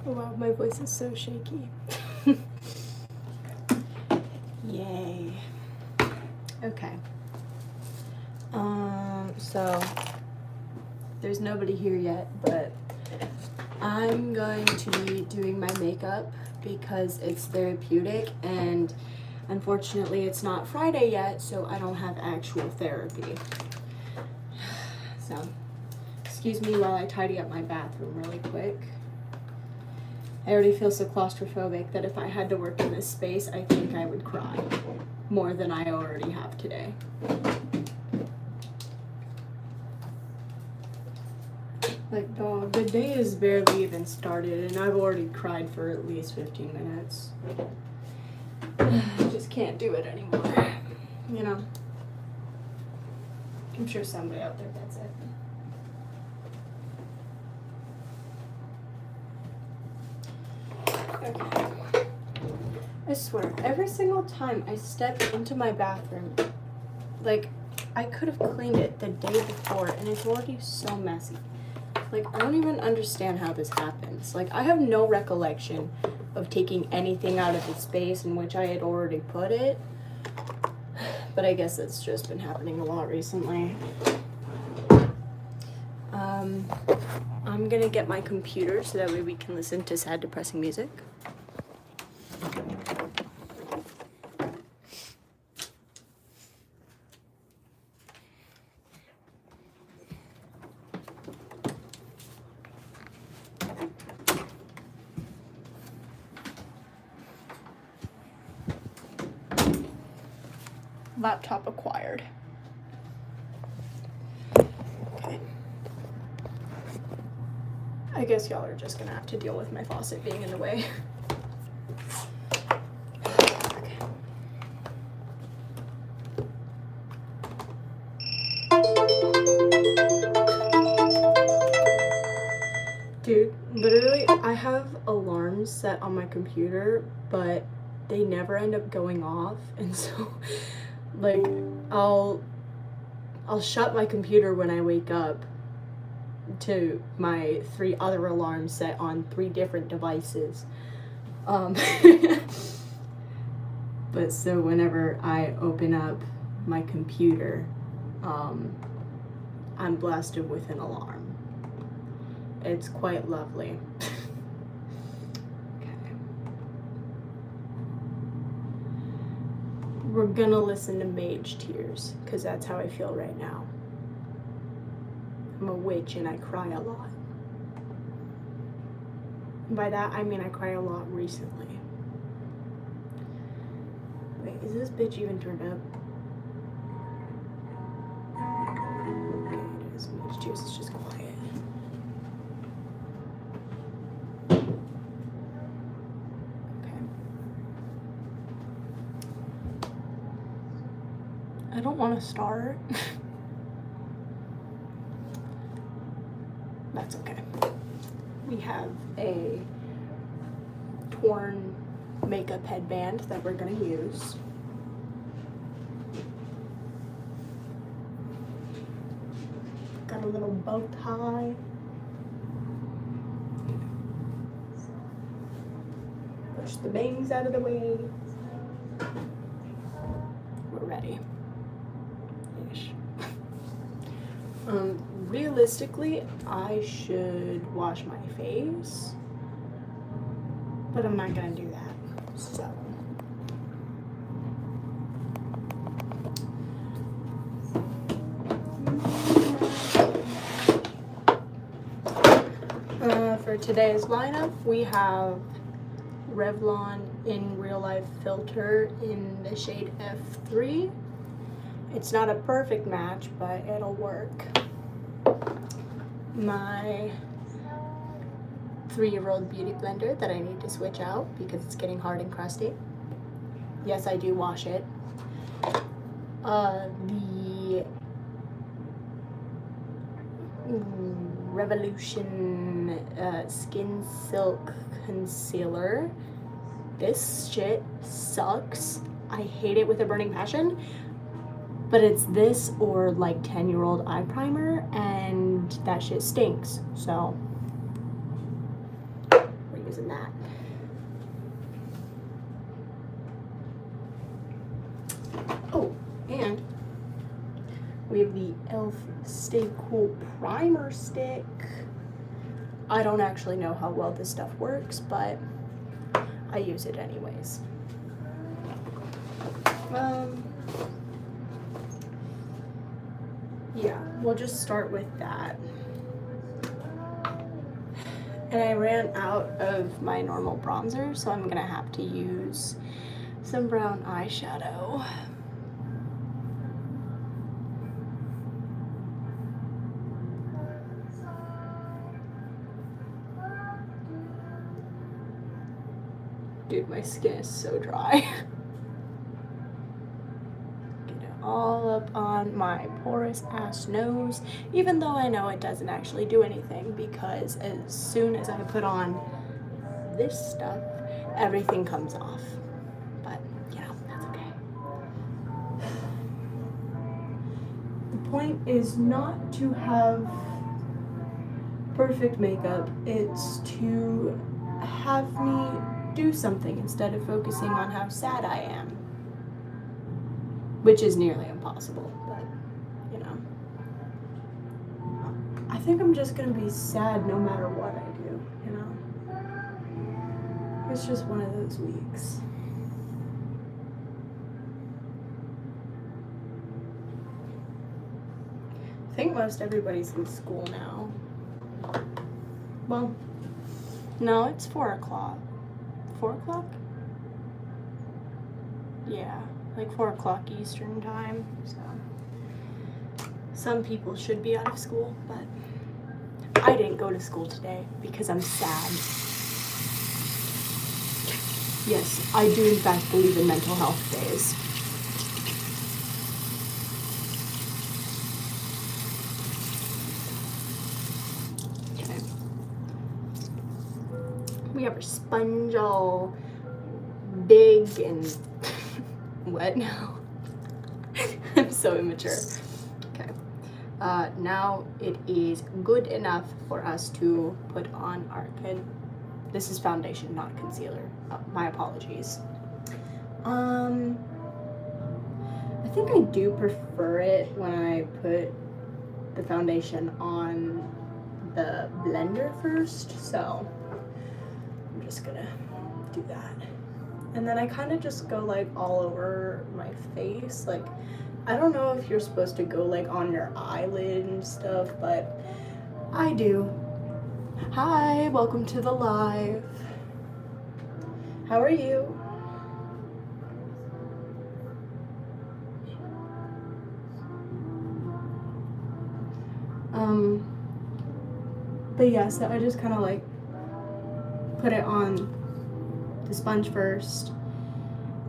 Oh wow, my voice is so shaky. Yay. Okay. So there's nobody here yet, but I'm going to be doing my makeup because it's therapeutic, and unfortunately it's not Friday yet, so I don't have actual therapy. So excuse me while I tidy up my bathroom really quick. I already feel so claustrophobic that if I had to work in this space, I think I would cry more than I already have today. Like, dog, the day has barely even started and I've already cried for at least 15 minutes. I just can't do it anymore, you know? I'm sure somebody out there gets it. Okay. I swear, every single time I step into my bathroom, like, I could have cleaned it the day before and it's already so messy. Like, I don't even understand how this happens. Like, I have no recollection of taking anything out of the space in which I had already put it. But I guess it's just been happening a lot recently. I'm gonna get my computer so that way we can listen to sad, depressing music. Laptop acquired. Okay. I guess y'all are just gonna have to deal with my faucet being in the way. Okay. Dude, literally, I have alarms set on my computer, but they never end up going off, and so like I'll shut my computer when I wake up to my 3 other alarms set on 3 different devices. But so whenever I open up my computer, I'm blasted with an alarm. It's quite lovely. We're gonna listen to Mage Tears, because that's how I feel right now. I'm a witch and I cry a lot. And by that, I mean I cry a lot recently. Wait, is this bitch even turned up? Okay, it is. Mage Tears is just quiet. I don't want to start. That's okay. We have a torn makeup headband that we're going to use. Got a little bow tie. Push the bangs out of the way. We're ready. Realistically, I should wash my face, but I'm not gonna do that, so. For today's lineup, we have Revlon in Real Life Filter in the shade F3. It's not a perfect match, but it'll work. My 3-year-old beauty blender that I need to switch out because it's getting hard and crusty. Yes, I do wash it. The Revolution Skin Silk Concealer. This shit sucks. I hate it with a burning passion. But it's this or like 10-year-old eye primer, and that shit stinks. So we're times than that. Oh, and we have the e.l.f. Stay Cool Primer Stick. I don't actually know how well this stuff works, but I use it anyways. Yeah, we'll just start with that. And I ran out of my normal bronzer, so I'm gonna have to use some brown eyeshadow. Dude, my skin is so dry. Get it all up on my porous ass nose, even though I know it doesn't actually do anything, because as soon as I put on this stuff, everything comes off. But, you know, that's okay. The point is not to have perfect makeup, it's to have me do something instead of focusing on how sad I am, which is nearly impossible, but you know, I think I'm just gonna be sad no matter what I do, you know. It's just one of those weeks. I think most everybody's in school now. Well, no, it's 4 o'clock. 4 o'clock? Yeah, like 4 o'clock Eastern time, so some people should be out of school, but I didn't go to school today because I'm sad. Yes, I do in fact believe in mental health days. We have our sponge all big and what now? I'm so immature. Okay. Now it is good enough for us to put on our this is foundation, not concealer. My apologies. I think I do prefer it when I put the foundation on the blender first, so I'm just gonna do that. And then I kind of just go like all over my face. Like, I don't know if you're supposed to go like on your eyelid and stuff, but I do. Hi, welcome to the live. How are you? But yeah, so I just kind of like put it on the sponge first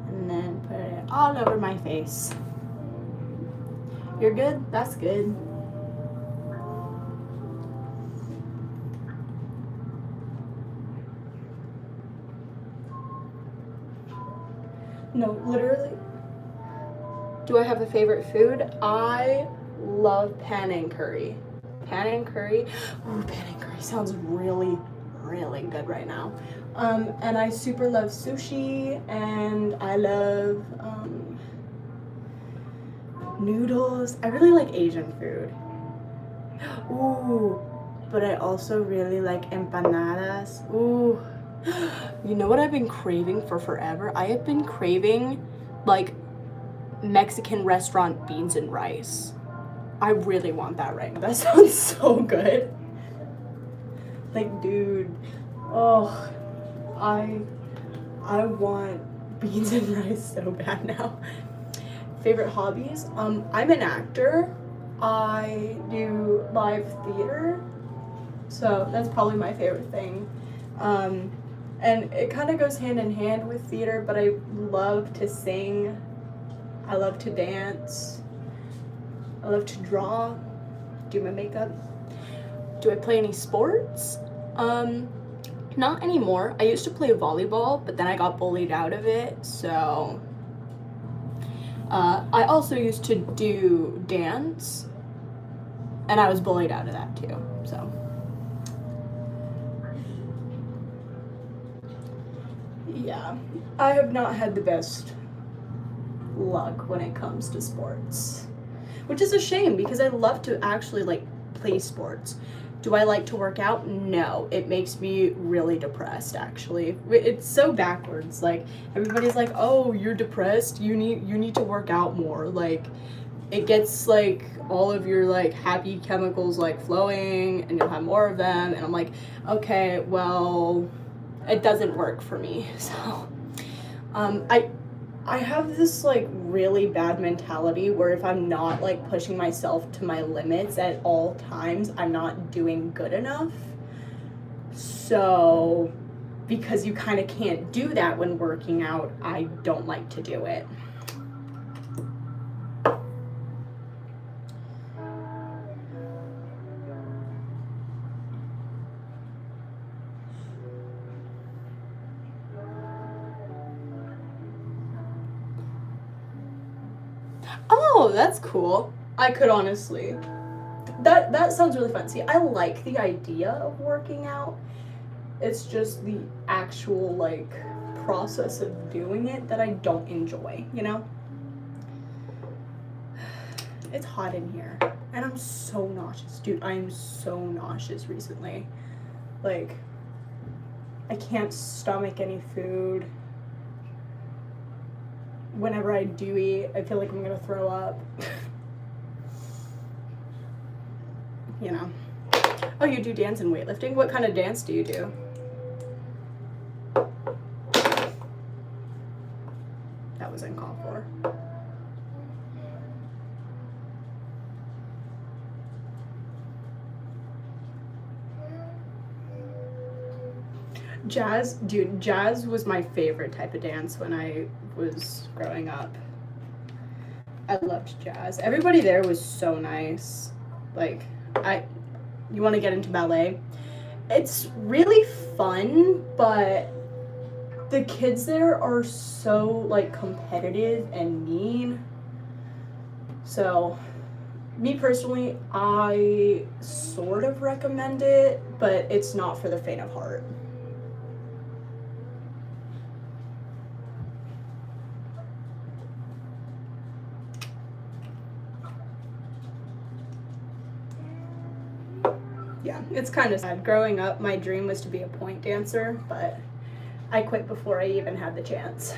and then put it all over my face. You're good? That's good. No, literally. Do I have a favorite food? I love Panang curry. Panang curry. Ooh, Panang curry sounds really, really good right now. And I super love sushi, and I love noodles. I really like Asian food. Ooh, but I also really like empanadas. Ooh. You know what I've been craving for forever? I have been craving like Mexican restaurant beans and rice. I really want that right now. That sounds so good. Like, dude, oh, I want beans and rice so bad now. Favorite hobbies? I'm an actor. I do live theater, so that's probably my favorite thing. And it kind of goes hand in hand with theater, but I love to sing. I love to dance. I love to draw, do my makeup. Do I play any sports? Not anymore. I used to play volleyball, but then I got bullied out of it, so. I also used to do dance, and I was bullied out of that too, so. Yeah, I have not had the best luck when it comes to sports, which is a shame because I love to actually like play sports. Do I like to work out? No, it makes me really depressed actually. It's so backwards. Like everybody's like, "Oh, you're depressed. You need to work out more." Like it gets like all of your like happy chemicals like flowing and you'll have more of them, and I'm like, "Okay, well, it doesn't work for me." So, I have this like really bad mentality where if I'm not like pushing myself to my limits at all times, I'm not doing good enough. So, because you kind of can't do that when working out, I don't like to do it. Oh, that's cool. I could honestly. That sounds really fun. See, I like the idea of working out. It's just the actual like process of doing it that I don't enjoy, you know? It's hot in here and I'm so nauseous. Dude, I am so nauseous recently. Like I can't stomach any food. Whenever I do eat, I feel like I'm gonna throw up. You know. Oh, you do dance and weightlifting? What kind of dance do you do? That was uncalled for. Jazz, dude, jazz was my favorite type of dance when I was growing up. I loved jazz. Everybody there was so nice. Like, you want to get into ballet? It's really fun, but the kids there are so like competitive and mean. So, me personally, I sort of recommend it, but it's not for the faint of heart. Yeah, it's kind of sad. Growing up, my dream was to be a point dancer, but I quit before I even had the chance.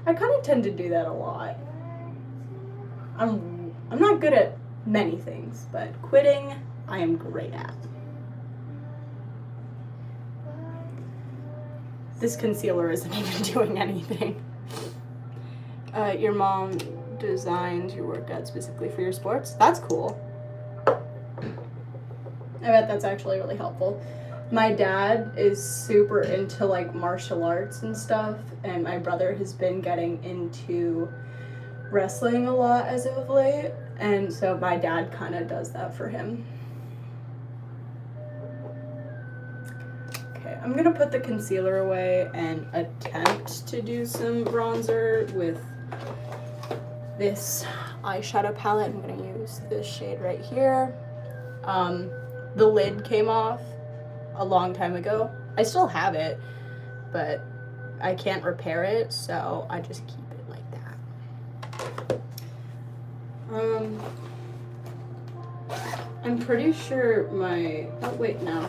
I kind of tend to do that a lot. I'm not good at many things, but quitting, I am great at. This concealer isn't even doing anything. Your mom designed your workout specifically for your sports? That's cool. I bet that's actually really helpful. My dad is super into like martial arts and stuff, and my brother has been getting into wrestling a lot as of late, and so my dad kind of does that for him. Okay, I'm gonna put the concealer away and attempt to do some bronzer with this eyeshadow palette. I'm gonna use this shade right here. The lid came off a long time ago. I still have it, but I can't repair it, so I just keep it like that. I'm pretty sure oh wait, no.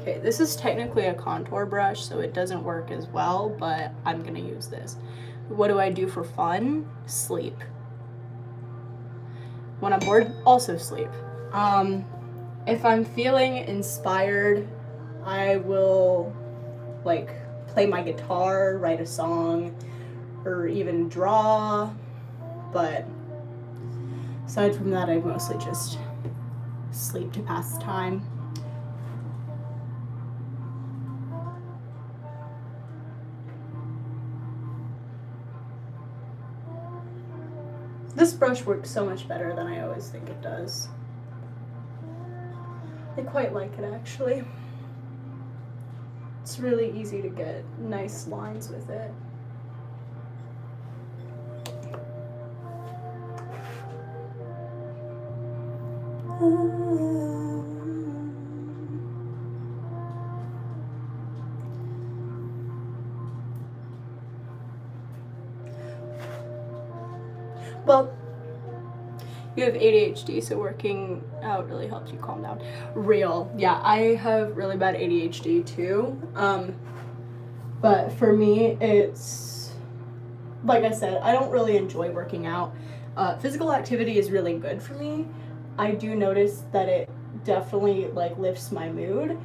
Okay, this is technically a contour brush, so it doesn't work as well, but I'm gonna use this. What do I do for fun? Sleep. When I'm bored, also sleep. If I'm feeling inspired, I will like play my guitar, write a song, or even draw. But aside from that, I mostly just sleep to pass the time. This brush works so much better than I always think it does. I quite like it actually. It's really easy to get nice lines with it. Well, you have ADHD, so working out really helps you calm down. Real. Yeah, I have really bad ADHD too. But for me, it's, like I said, I don't really enjoy working out. Physical activity is really good for me. I do notice that it definitely like lifts my mood.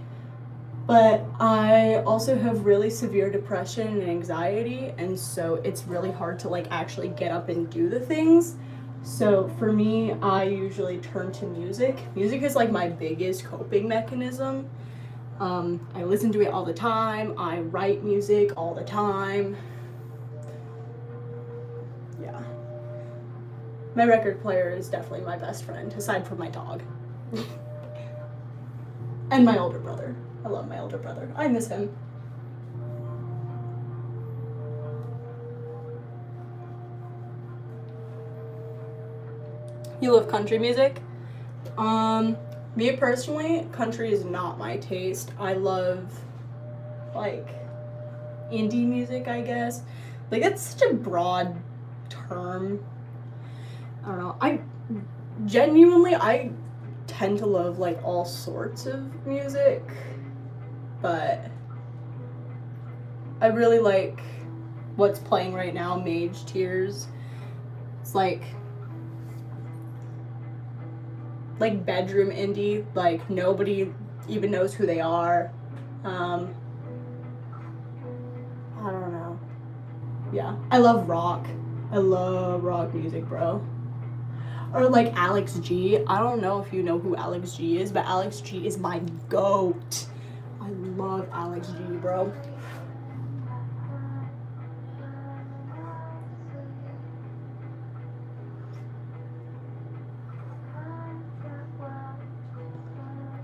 But I also have really severe depression and anxiety, and so it's really hard to like actually get up and do the things. So for me, I usually turn to music. Music is like my biggest coping mechanism. I listen to it all the time. I write music all the time. Yeah. My record player is definitely my best friend, aside from my dog. And my older brother. I love my older brother. I miss him. You love country music? Me personally, country is not my taste. I love, like, indie music, I guess. Like, that's such a broad term. I don't know. I tend to love, like, all sorts of music. But I really like what's playing right now, Mage Tears. It's like bedroom indie, like nobody even knows who they are. I don't know. Yeah, I love rock. I love rock music, bro. Or like Alex G. I don't know if you know who Alex G is, but Alex G is my goat. I love Alex G, bro.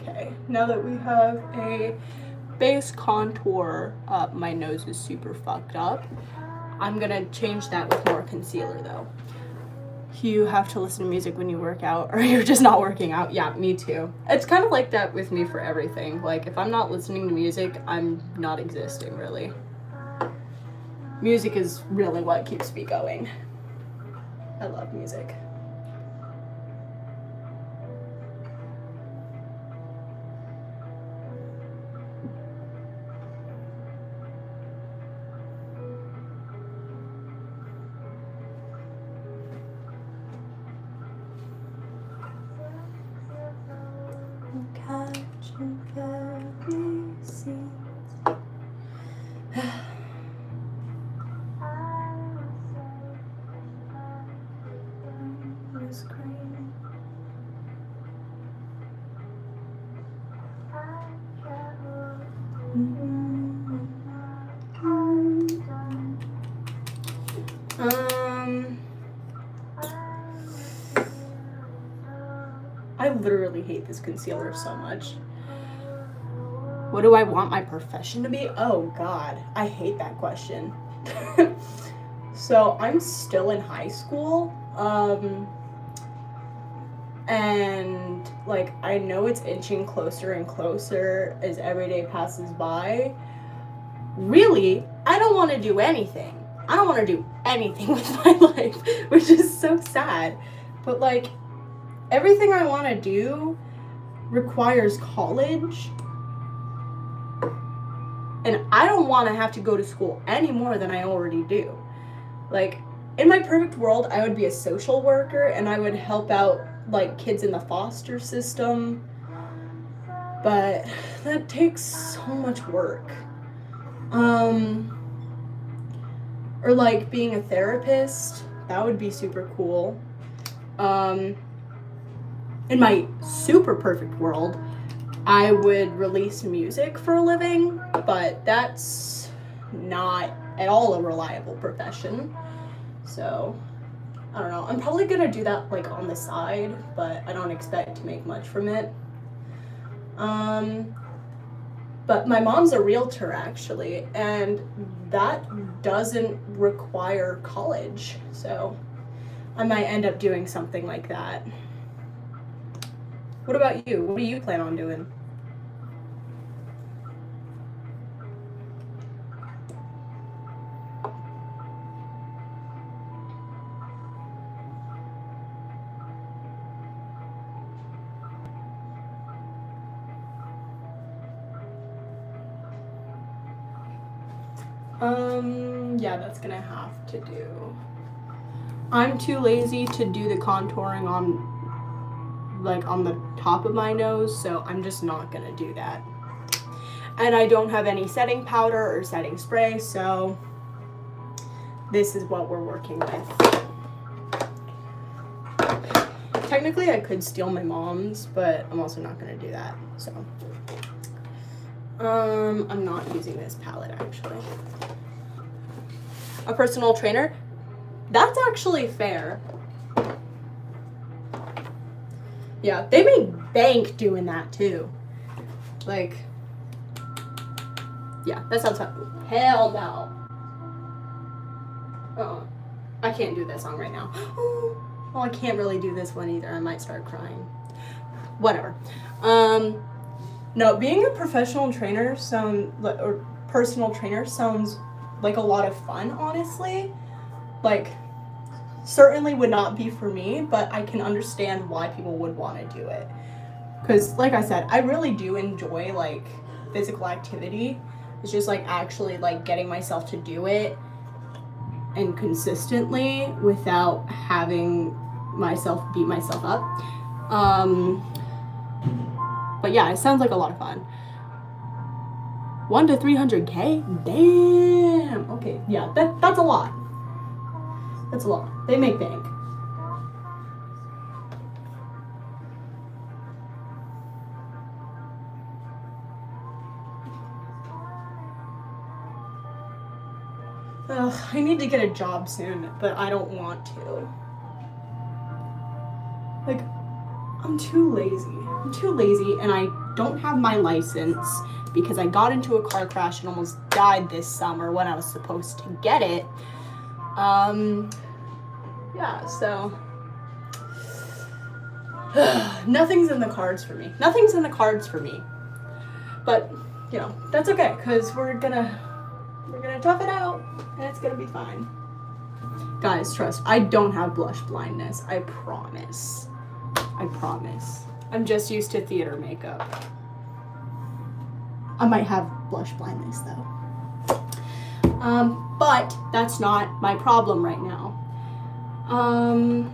Okay, now that we have a base contour up, my nose is super fucked up. I'm gonna change that with more concealer though. You have to listen to music when you work out, or you're just not working out. Yeah, me too. It's kind of like that with me for everything. Like, if I'm not listening to music, I'm not existing, really. Music is really what keeps me going. I love music. I literally hate this concealer so much. What do I want my profession to be? Oh God, I hate that question. So I'm still in high school, and like I know it's inching closer and closer as every day passes by. Really, I don't want to do anything. I don't want to do anything with my life, which is so sad. But like, everything I want to do requires college. And I don't want to have to go to school any more than I already do. Like, in my perfect world, I would be a social worker and I would help out like kids in the foster system. But that takes so much work. Or like being a therapist, that would be super cool. In my super perfect world, I would release music for a living, but that's not at all a reliable profession. So, I don't know. I'm probably gonna do that like on the side, but I don't expect to make much from it. But my mom's a realtor actually, and that doesn't require college. So, I might end up doing something like that. What about you? What do you plan on doing? Yeah, that's gonna have to do. I'm too lazy to do the contouring on the top of my nose, so I'm just not gonna do that. And I don't have any setting powder or setting spray, so this is what we're working with. Technically, I could steal my mom's, but I'm also not gonna do that, so. I'm not using this palette, actually. A personal trainer? That's actually fair. Yeah, they make bank doing that, too. Like, yeah, that sounds fun. Hell no. Oh, I can't do that song right now. Well, I can't really do this one either. I might start crying. Whatever. No, being a professional trainer or personal trainer sounds like a lot of fun, honestly. Like, certainly would not be for me, but I can understand why people would want to do it. Because, like I said, I really do enjoy, like, physical activity. It's just, like, actually, like, getting myself to do it and consistently without having myself beat myself up. But yeah, it sounds like a lot of fun. 1 to 300K? Damn. Okay, yeah, that's a lot. That's a lot. They make bank. Ugh, I need to get a job soon, but I don't want to. Like, I'm too lazy, and I don't have my license because I got into a car crash and almost died this summer when I was supposed to get it. Yeah, so nothing's in the cards for me. Nothing's in the cards for me. But, you know, that's okay, because we're gonna tough it out, and it's gonna be fine. Guys, trust, I don't have blush blindness. I promise. I'm just used to theater makeup. I might have blush blindness, though. But that's not my problem right now. I'm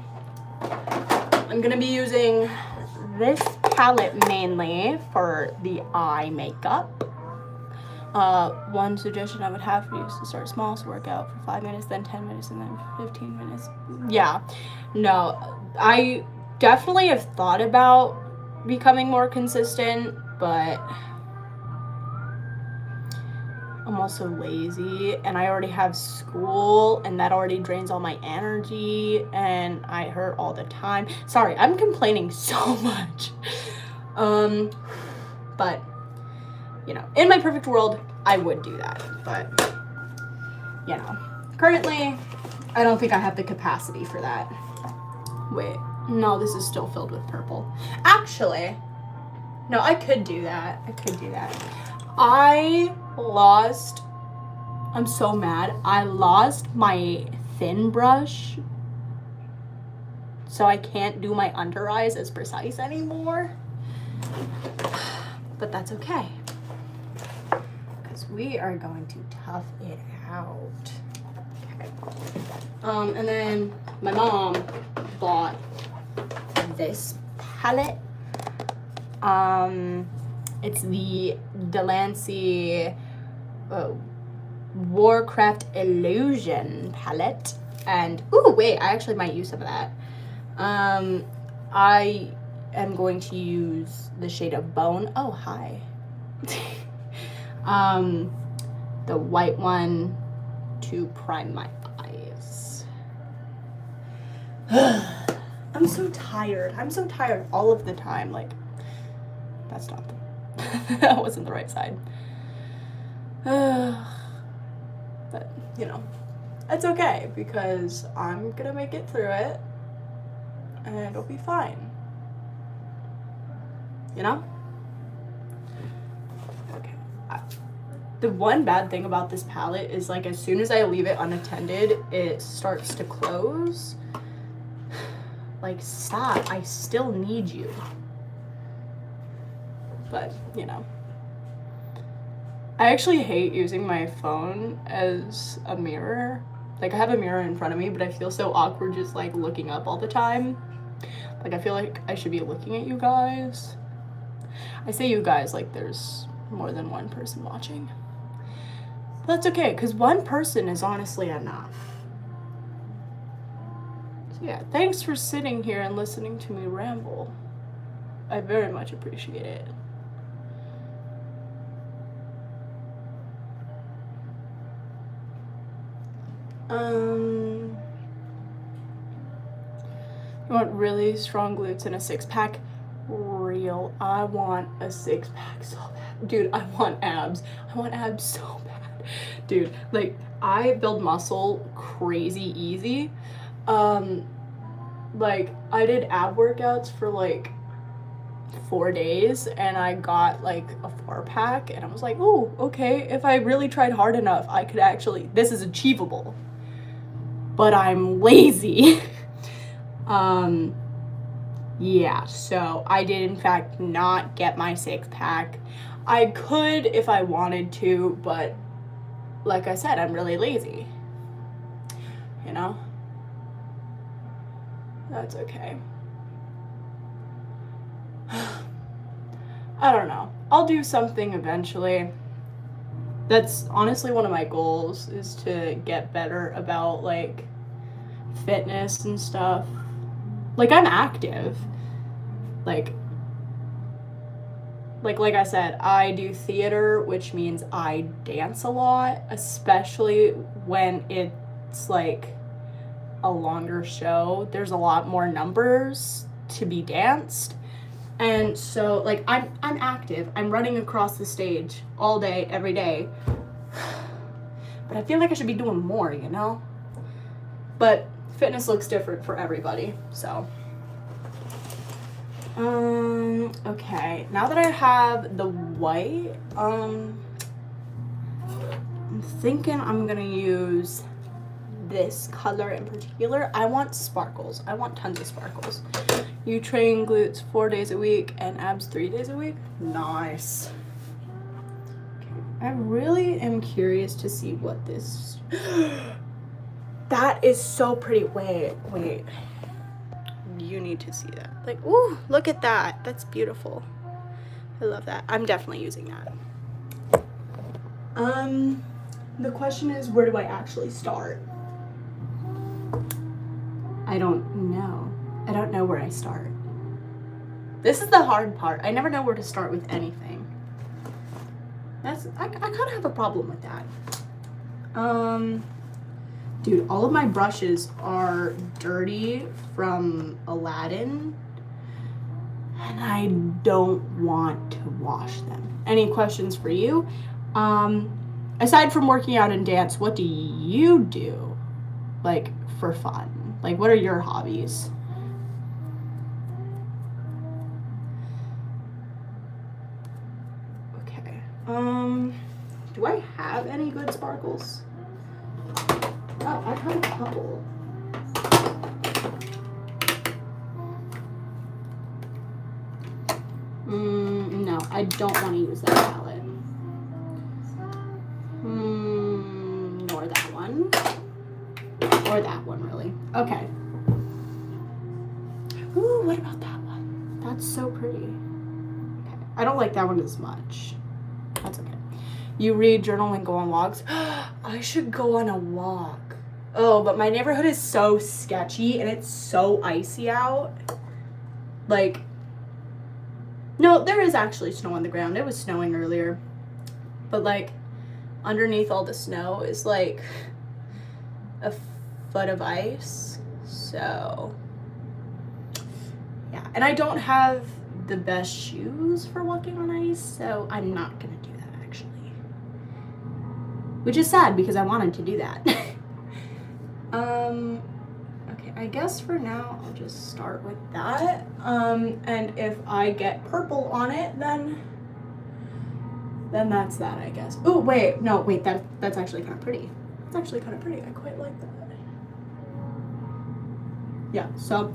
gonna be using this palette mainly for the eye makeup. One suggestion I would have for you is to start small, so work out for 5 minutes, then 10 minutes, and then 15 minutes. Yeah, no, I definitely have thought about becoming more consistent, but I'm also lazy, and I already have school, and that already drains all my energy, and I hurt all the time. Sorry, I'm complaining so much. But, you know, in my perfect world, I would do that, but, you know, currently, I don't think I have the capacity for that. Wait, no, this is still filled with purple. Actually, no, I could do that. I'm so mad. I lost my thin brush, so I can't do my under eyes as precise anymore. But that's okay, because we are going to tough it out. Okay. And then my mom bought this palette. It's the Delancey Warcraft Illusion palette. And, ooh, wait, I actually might use some of that. I am going to use the shade of Bone. Oh, hi. The white one to prime my eyes. I'm so tired all of the time. Like, that's not that wasn't the right side. But, you know, it's okay, because I'm gonna make it through it, and it'll be fine. You know? Okay. The one bad thing about this palette is, like, as soon as I leave it unattended, it starts to close. Like, stop. I still need you. But, you know. I actually hate using my phone as a mirror. Like, I have a mirror in front of me, but I feel so awkward just, like, looking up all the time. Like, I feel like I should be looking at you guys. I say you guys like there's more than one person watching. But that's okay, because one person is honestly enough. So yeah, thanks for sitting here and listening to me ramble. I very much appreciate it. You want really strong glutes and a six-pack? Real. I want a six-pack so bad. Dude, I want abs. I want abs so bad. Dude, like, I build muscle crazy easy. Like, I did ab workouts for, like, 4 days, and I got, like, a 4-pack, and I was like, oh, okay, if I really tried hard enough, I could actually, this is achievable. But I'm lazy. Yeah, so I did in fact not get my 6-pack. I could if I wanted to, but like I said, I'm really lazy. You know? That's okay. I don't know. I'll do something eventually. That's honestly one of my goals, is to get better about, like, fitness and stuff. Like, I'm active. Like I said, I do theater, which means I dance a lot, especially when it's, like, a longer show. There's a lot more numbers to be danced. And so, like, I'm active. I'm running across the stage all day, every day. But I feel like I should be doing more, you know? But fitness looks different for everybody, so. Okay, now that I have the white, I'm thinking I'm gonna use this color in particular. I want sparkles. I want tons of sparkles. You train glutes 4 days a week and abs 3 days a week? Nice. Okay, I really am curious to see what this... That is so pretty. Wait. You need to see that. Like, ooh, look at that. That's beautiful. I love that. I'm definitely using that. The question is, where do I actually start? I don't know. I don't know where I start. This is the hard part. I never know where to start with anything. I kind of have a problem with that. Dude, all of my brushes are dirty from Aladdin, and I don't want to wash them. Any questions for you? Aside from working out and dance, what do you do, like, for fun? Like, what are your hobbies? Okay. Do I have any good sparkles? Oh, I have a couple. No, I don't want to use that palette. Nor that one. Or that one, really. Okay. Ooh, what about that one? That's so pretty. Okay. I don't like that one as much. That's okay. You read, journal, and go on walks? I should go on a walk. Oh, but my neighborhood is so sketchy and it's so icy out. Like, no, there is actually snow on the ground. It was snowing earlier. But, like, underneath all the snow is, like, a foot of ice. So, yeah. And I don't have the best shoes for walking on ice, so I'm not going to do that, actually. Which is sad because I wanted to do that. Okay, I guess for now I'll just start with that. And if I get purple on it, then that's that, I guess. Oh, wait, no, wait, that's actually kind of pretty. It's actually kind of pretty. I quite like that. Yeah, so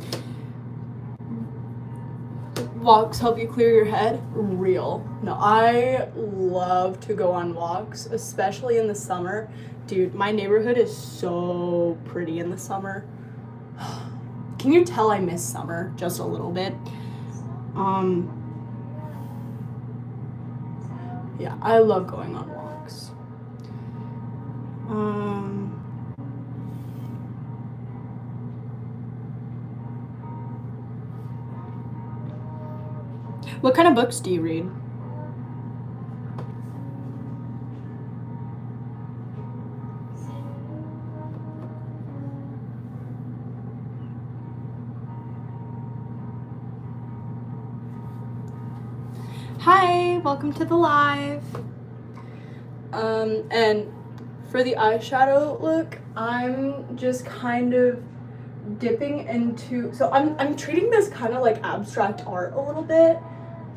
walks help you clear your head? Real. No, I love to go on walks, especially in the summer. Dude, my neighborhood is so pretty in the summer. Can you tell I miss summer just a little bit? Yeah, I love going on walks. What kind of books do you read? Hi, welcome to the live. And for the eyeshadow look, I'm just kind of dipping into, so I'm treating this kind of like abstract art a little bit.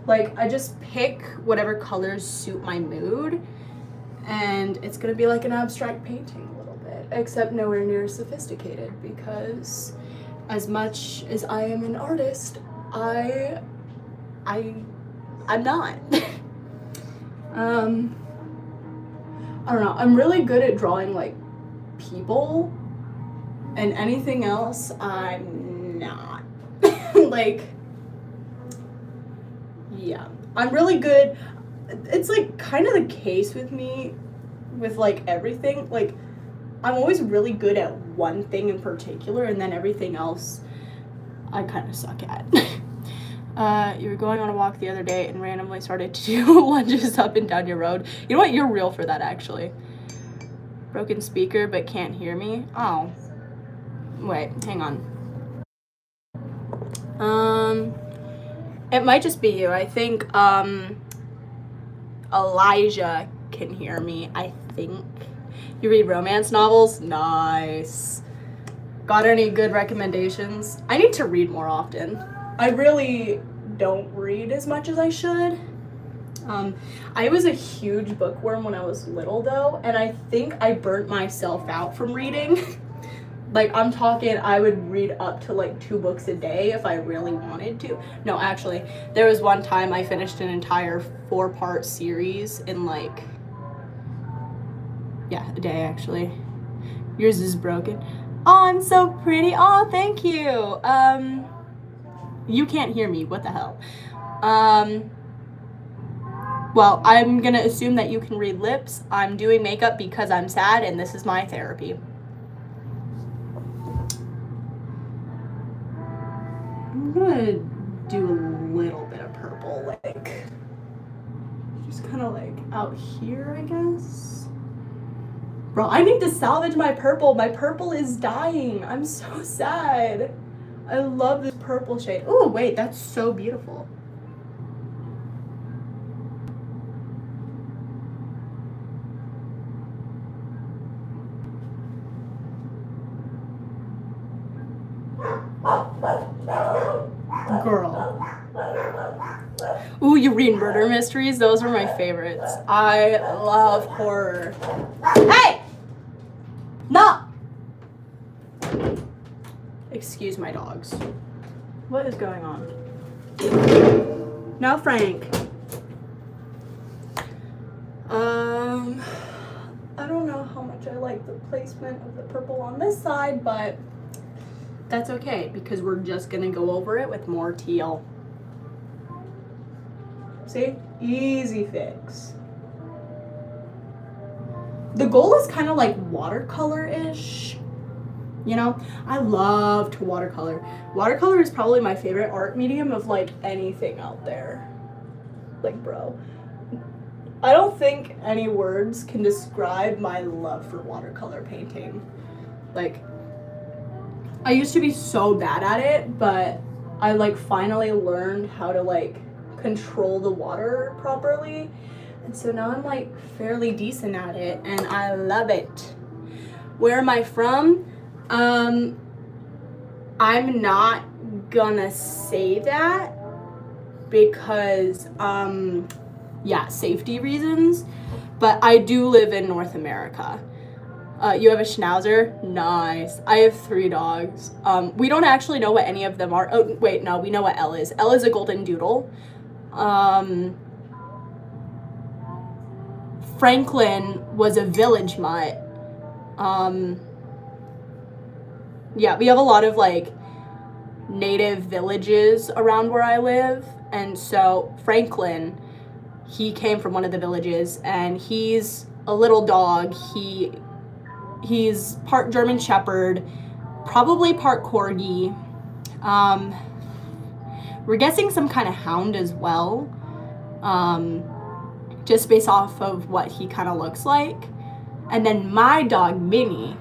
Like, I just pick whatever colors suit my mood, and it's gonna be like an abstract painting a little bit, except nowhere near sophisticated, because as much as I am an artist, I'm not. I don't know, I'm really good at drawing like people, and anything else I'm not. Like, yeah, I'm really good. It's like kind of the case with me with like everything. Like, I'm always really good at one thing in particular, and then everything else I kind of suck at. You were going on a walk the other day and randomly started to do lunges up and down your road. You know what? You're real for that, actually. Broken speaker, but can't hear me. Oh. Wait, hang on. It might just be you. I think, Elijah can hear me, I think. You read romance novels? Nice. Got any good recommendations? I need to read more often. I really don't read as much as I should. I was a huge bookworm when I was little, though, and I think I burnt myself out from reading. Like, I'm talking, I would read up to like 2 books a day if I really wanted to. No, actually, there was one time I finished an entire 4-part series in like, yeah, a day, actually. Yours is broken. Oh, I'm so pretty. Oh, thank you. You can't hear me. What the hell? Well, I'm gonna assume that you can read lips. I'm doing makeup because I'm sad, and this is my therapy. I'm gonna do a little bit of purple, like, just kind of like out here, I guess. Bro, I need to salvage my purple. My purple is dying. I'm so sad. I love this purple shade. Oh, wait, that's so beautiful. Girl. Ooh, you read murder mysteries? Those are my favorites. I love horror. Hey! No! Excuse my dogs. What is going on? No, Frank. I don't know how much I like the placement of the purple on this side, but that's okay because we're just gonna go over it with more teal. See? Easy fix. The goal is kind of like watercolor-ish. You know, I love to watercolor. Watercolor is probably my favorite art medium of like anything out there. Like, bro, I don't think any words can describe my love for watercolor painting. Like, I used to be so bad at it, but I like finally learned how to like control the water properly. And so now I'm like fairly decent at it and I love it. Where am I from? I'm not gonna say that because, yeah, safety reasons, but I do live in North America. You have a Schnauzer? Nice. I have 3 dogs. We don't actually know what any of them are. Oh, wait, no, we know what Elle is. Elle is a golden doodle. Franklin was a village mutt. Yeah, we have a lot of, like, native villages around where I live. And so Franklin, he came from one of the villages, and he's a little dog. He's part German Shepherd, probably part Corgi. We're guessing some kind of hound as well, just based off of what he kind of looks like. And then my dog, Minnie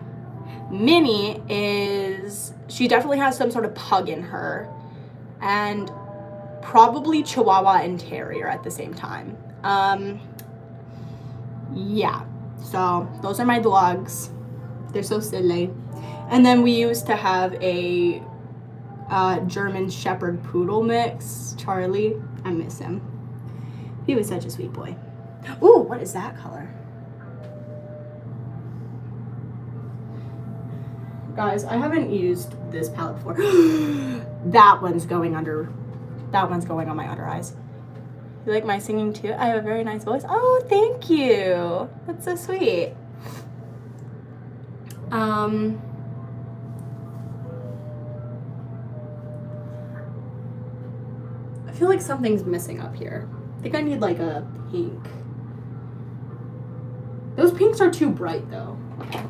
she definitely has some sort of pug in her, and probably Chihuahua and Terrier at the same time. Yeah, so those are my dogs. They're so silly. And then we used to have a German Shepherd Poodle mix, Charlie. I miss him. He was such a sweet boy. Ooh, what is that color? Guys, I haven't used this palette before. That one's going on my under eyes. You like my singing too? I have a very nice voice. Oh, thank you. That's so sweet. I feel like something's missing up here. I think I need like a pink. Those pinks are too bright though. Okay.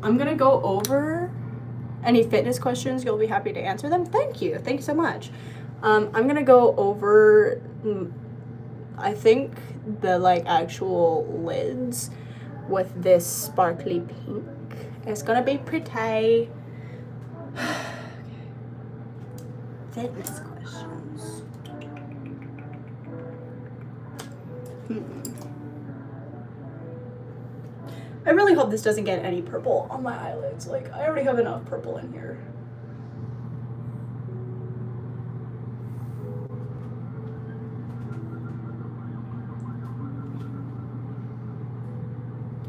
I'm gonna go over any fitness questions. You'll be happy to answer them. Thank you. Thanks so much. I'm gonna go over, I think, the like actual lids with this sparkly pink. It's gonna be pretty. Fitness questions. I really hope this doesn't get any purple on my eyelids. Like, I already have enough purple in here.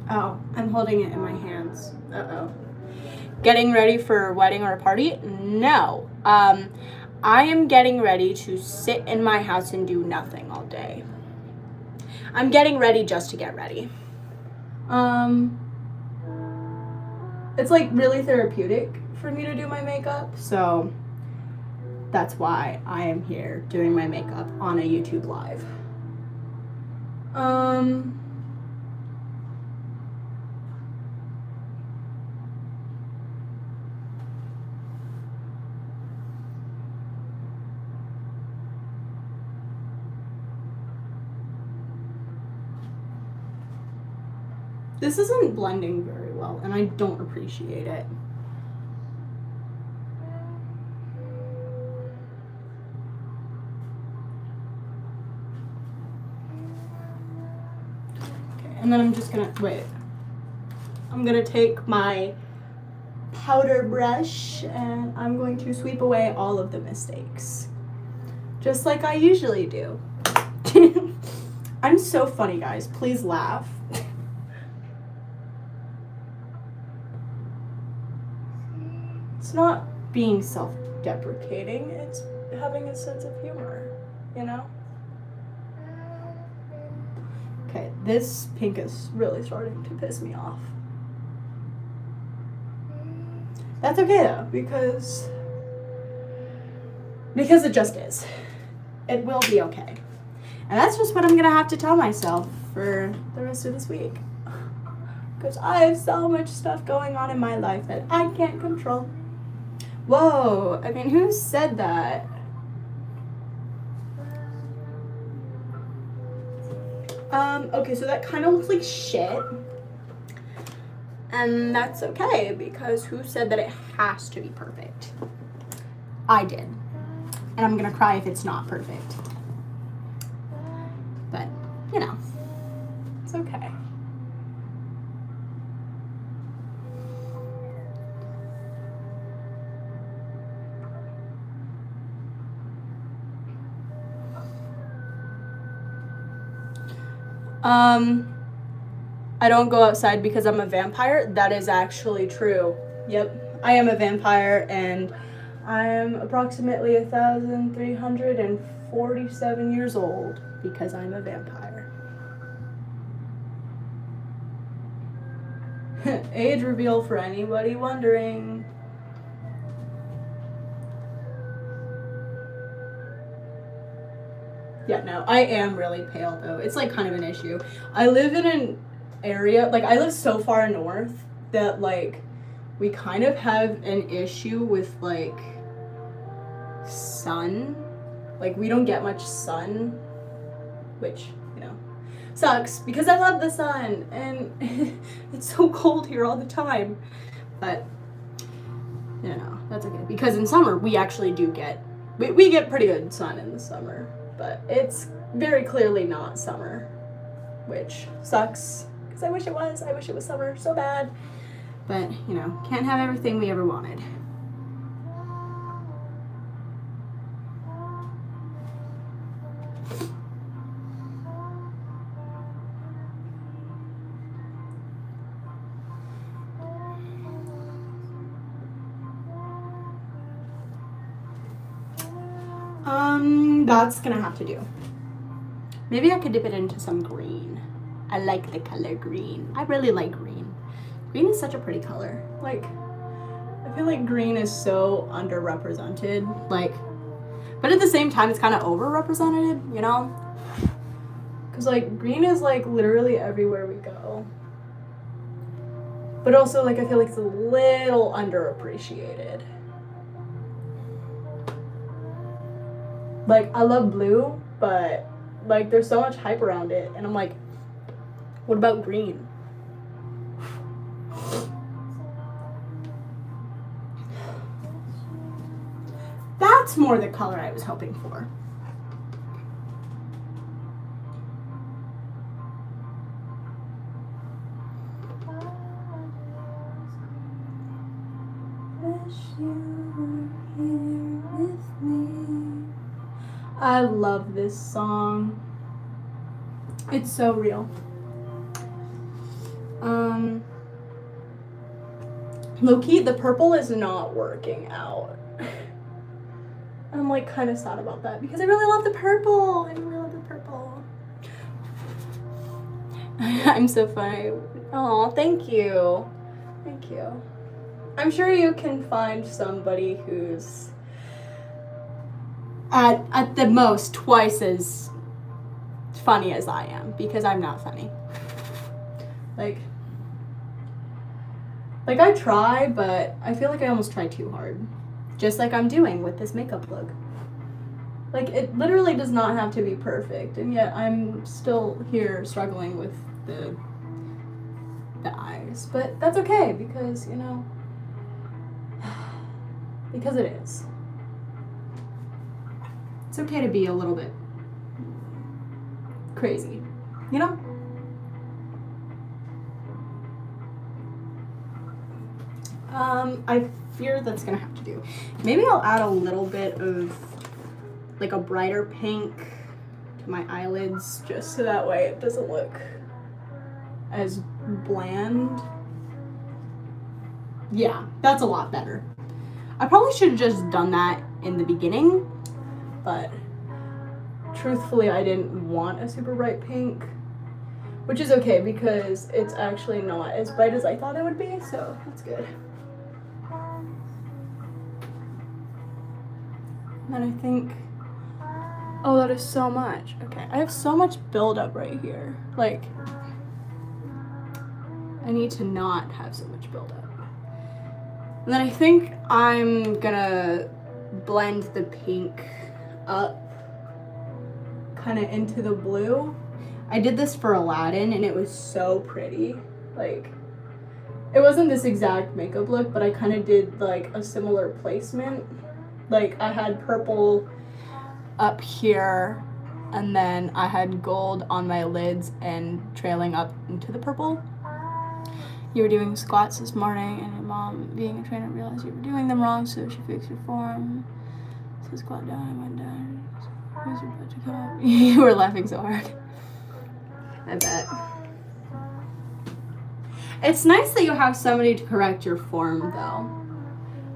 Oh, I'm holding it in my hands. Uh-oh. Getting ready for a wedding or a party? No. I am getting ready to sit in my house and do nothing all day. I'm getting ready just to get ready. It's like really therapeutic for me to do my makeup, so that's why I am here doing my makeup on a YouTube live. This isn't blending very well, and I don't appreciate it. Okay, and then I'm just gonna, I'm gonna take my powder brush, and I'm going to sweep away all of the mistakes. Just like I usually do. I'm so funny, guys. Please laugh. It's not being self-deprecating, it's having a sense of humor, you know? Okay, this pink is really starting to piss me off. That's okay though, because it just is. It will be okay. And that's just what I'm gonna have to tell myself for the rest of this week. Because I have so much stuff going on in my life that I can't control. Whoa, I mean, who said that? Okay, so that kind of looks like shit. And that's okay, because who said that it has to be perfect? I did. And I'm gonna cry if it's not perfect. But, you know, it's okay. I don't go outside because I'm a vampire. That is actually true. Yep, I am a vampire, and I am approximately 1,347 years old because I'm a vampire. Age reveal for anybody wondering. Yeah, no, I am really pale though. It's like kind of an issue. I live in an area, like I live so far north that like we kind of have an issue with like sun. Like we don't get much sun, which, you know, sucks because I love the sun and it's so cold here all the time. But you know, that's okay because in summer we actually do get we get pretty good sun in the summer, but it's very clearly not summer, which sucks because I wish it was. I wish it was summer so bad. But, you know, can't have everything we ever wanted. That's gonna have to do. Maybe I could dip it into some green. I like the color green. I really like green. Green is such a pretty color. Like, I feel like green is so underrepresented. Like, but at the same time, it's kind of overrepresented, you know? Because, like, green is, like, literally everywhere we go. But also, like, I feel like it's a little underappreciated. Like, I love blue, but, like, there's so much hype around it. And I'm like, what about green? That's more the color I was hoping for. Wish you were here with me. I love this song. It's so real. Low-key, the purple is not working out. I'm like kind of sad about that because I really love the purple. I really love the purple. I'm so funny. Oh, thank you. Thank you. I'm sure you can find somebody who's at the most twice as funny as I am because I'm not funny. Like I try, but I feel like I almost try too hard. Just like I'm doing with this makeup look. Like, it literally does not have to be perfect, and yet I'm still here struggling with the eyes. But that's okay, because, you know, because it is. It's okay to be a little bit crazy, you know? I fear that's gonna have to do. Maybe I'll add a little bit of like a brighter pink to my eyelids just so that way it doesn't look as bland. Yeah, that's a lot better. I probably should have just done that in the beginning, but truthfully I didn't want a super bright pink, which is okay because it's actually not as bright as I thought it would be, so that's good. And then I think, oh, that is so much. Okay, I have so much buildup right here. Like, I need to not have so much buildup. And then I think I'm gonna blend the pink up kind of into the blue. I did this for Aladdin and it was so pretty. Like, it wasn't this exact makeup look, but I kind of did like a similar placement. Like, I had purple up here, and then I had gold on my lids and trailing up into the purple. You were doing squats this morning, and your mom, being a trainer, realized you were doing them wrong, so she fixed your form. So squat down, I went down. Where's your butt to come up? You were laughing so hard. I bet. It's nice that you have somebody to correct your form, though.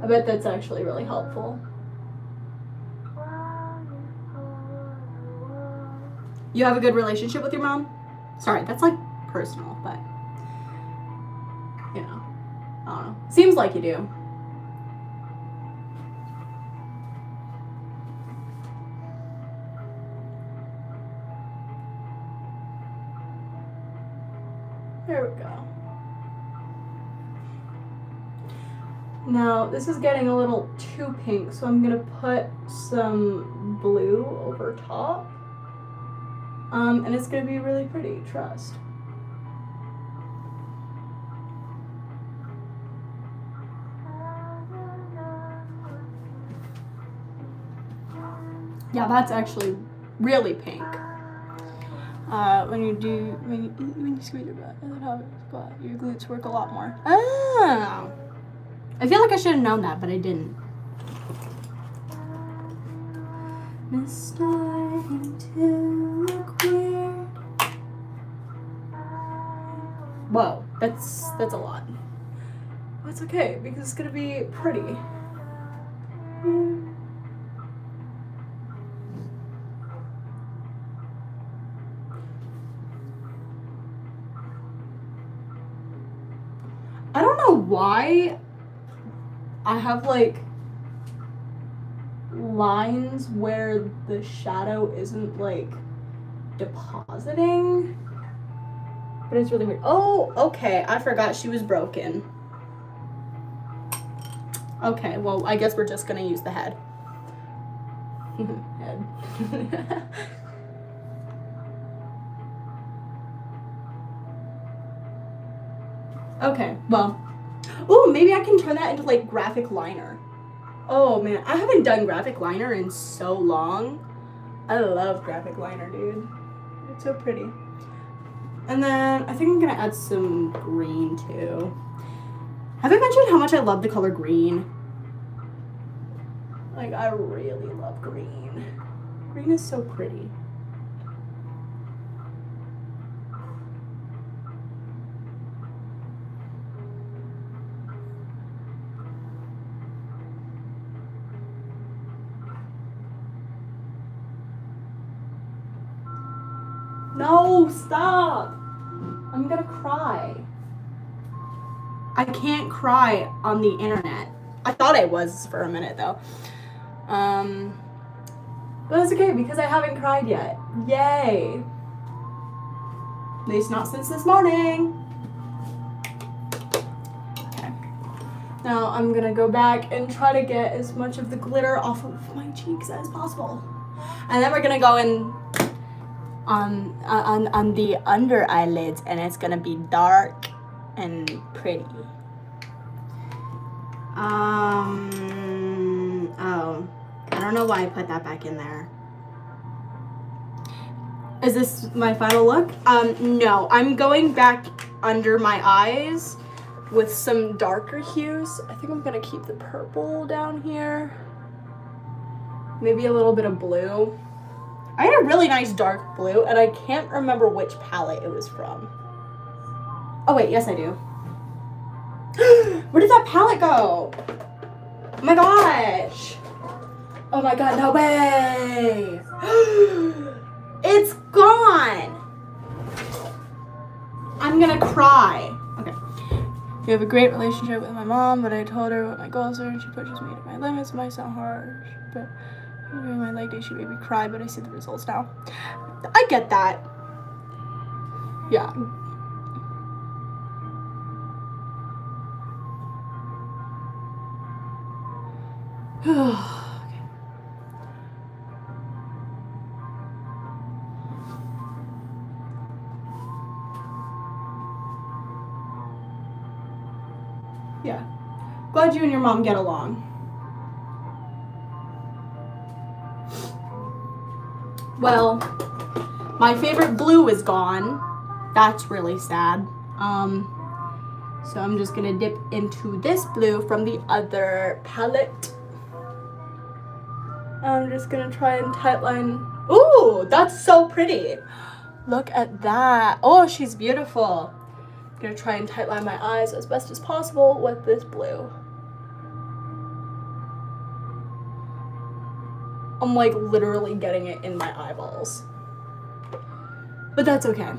I bet that's actually really helpful. You have a good relationship with your mom? Sorry, that's like personal, but you know, I don't know. Seems like you do. There we go. Now, this is getting a little too pink, so I'm gonna put some blue over top. And it's gonna be really pretty, trust. Yeah, that's actually really pink. When you squeeze your butt, your glutes work a lot more. Oh, I feel like I should have known that, but I didn't. Starting to look weird. Whoa, that's a lot. That's okay because it's gonna be pretty. I don't know why I have like lines where the shadow isn't like depositing, but it's really weird. Oh, okay, I forgot she was broken. Okay, well, I guess we're just gonna use the head. Head. Okay, well, ooh, maybe I can turn that into like graphic liner. Oh man, I haven't done graphic liner in so long. I love graphic liner, dude. It's so pretty. And then I think I'm gonna add some green too. Have I mentioned how much I love the color green? Like, I really love green. Green is so pretty. No, stop! I'm gonna cry. I can't cry on the internet. I thought I was for a minute though. But that's okay because I haven't cried yet. Yay! At least not since this morning. Okay. Now I'm gonna go back and try to get as much of the glitter off of my cheeks as possible. And then we're gonna go in on the under eyelids, and it's gonna be dark and pretty. Oh, I don't know why I put that back in there. Is this my final look? No, I'm going back under my eyes with some darker hues. I think I'm gonna keep the purple down here. Maybe a little bit of blue. I had a really nice dark blue, and I can't remember which palette it was from. Oh wait, yes I do. Where did that palette go? Oh my gosh. Oh my god, no way. It's gone. I'm gonna cry. Okay. We have a great relationship with my mom, but I told her what my goals are, and she pushes me to my limits. It might sound harsh, but during my leg day, she made me cry, but I see the results now. I get that. Yeah. Okay. Yeah. Glad you and your mom get along. Well, my favorite blue is gone. That's really sad. So I'm just gonna dip into this blue from the other palette. I'm just gonna try and tightline. Ooh, that's so pretty. Look at that. Oh, she's beautiful. gonna try and tightline my eyes as best as possible with this blue. I'm like literally getting it in my eyeballs. But that's okay.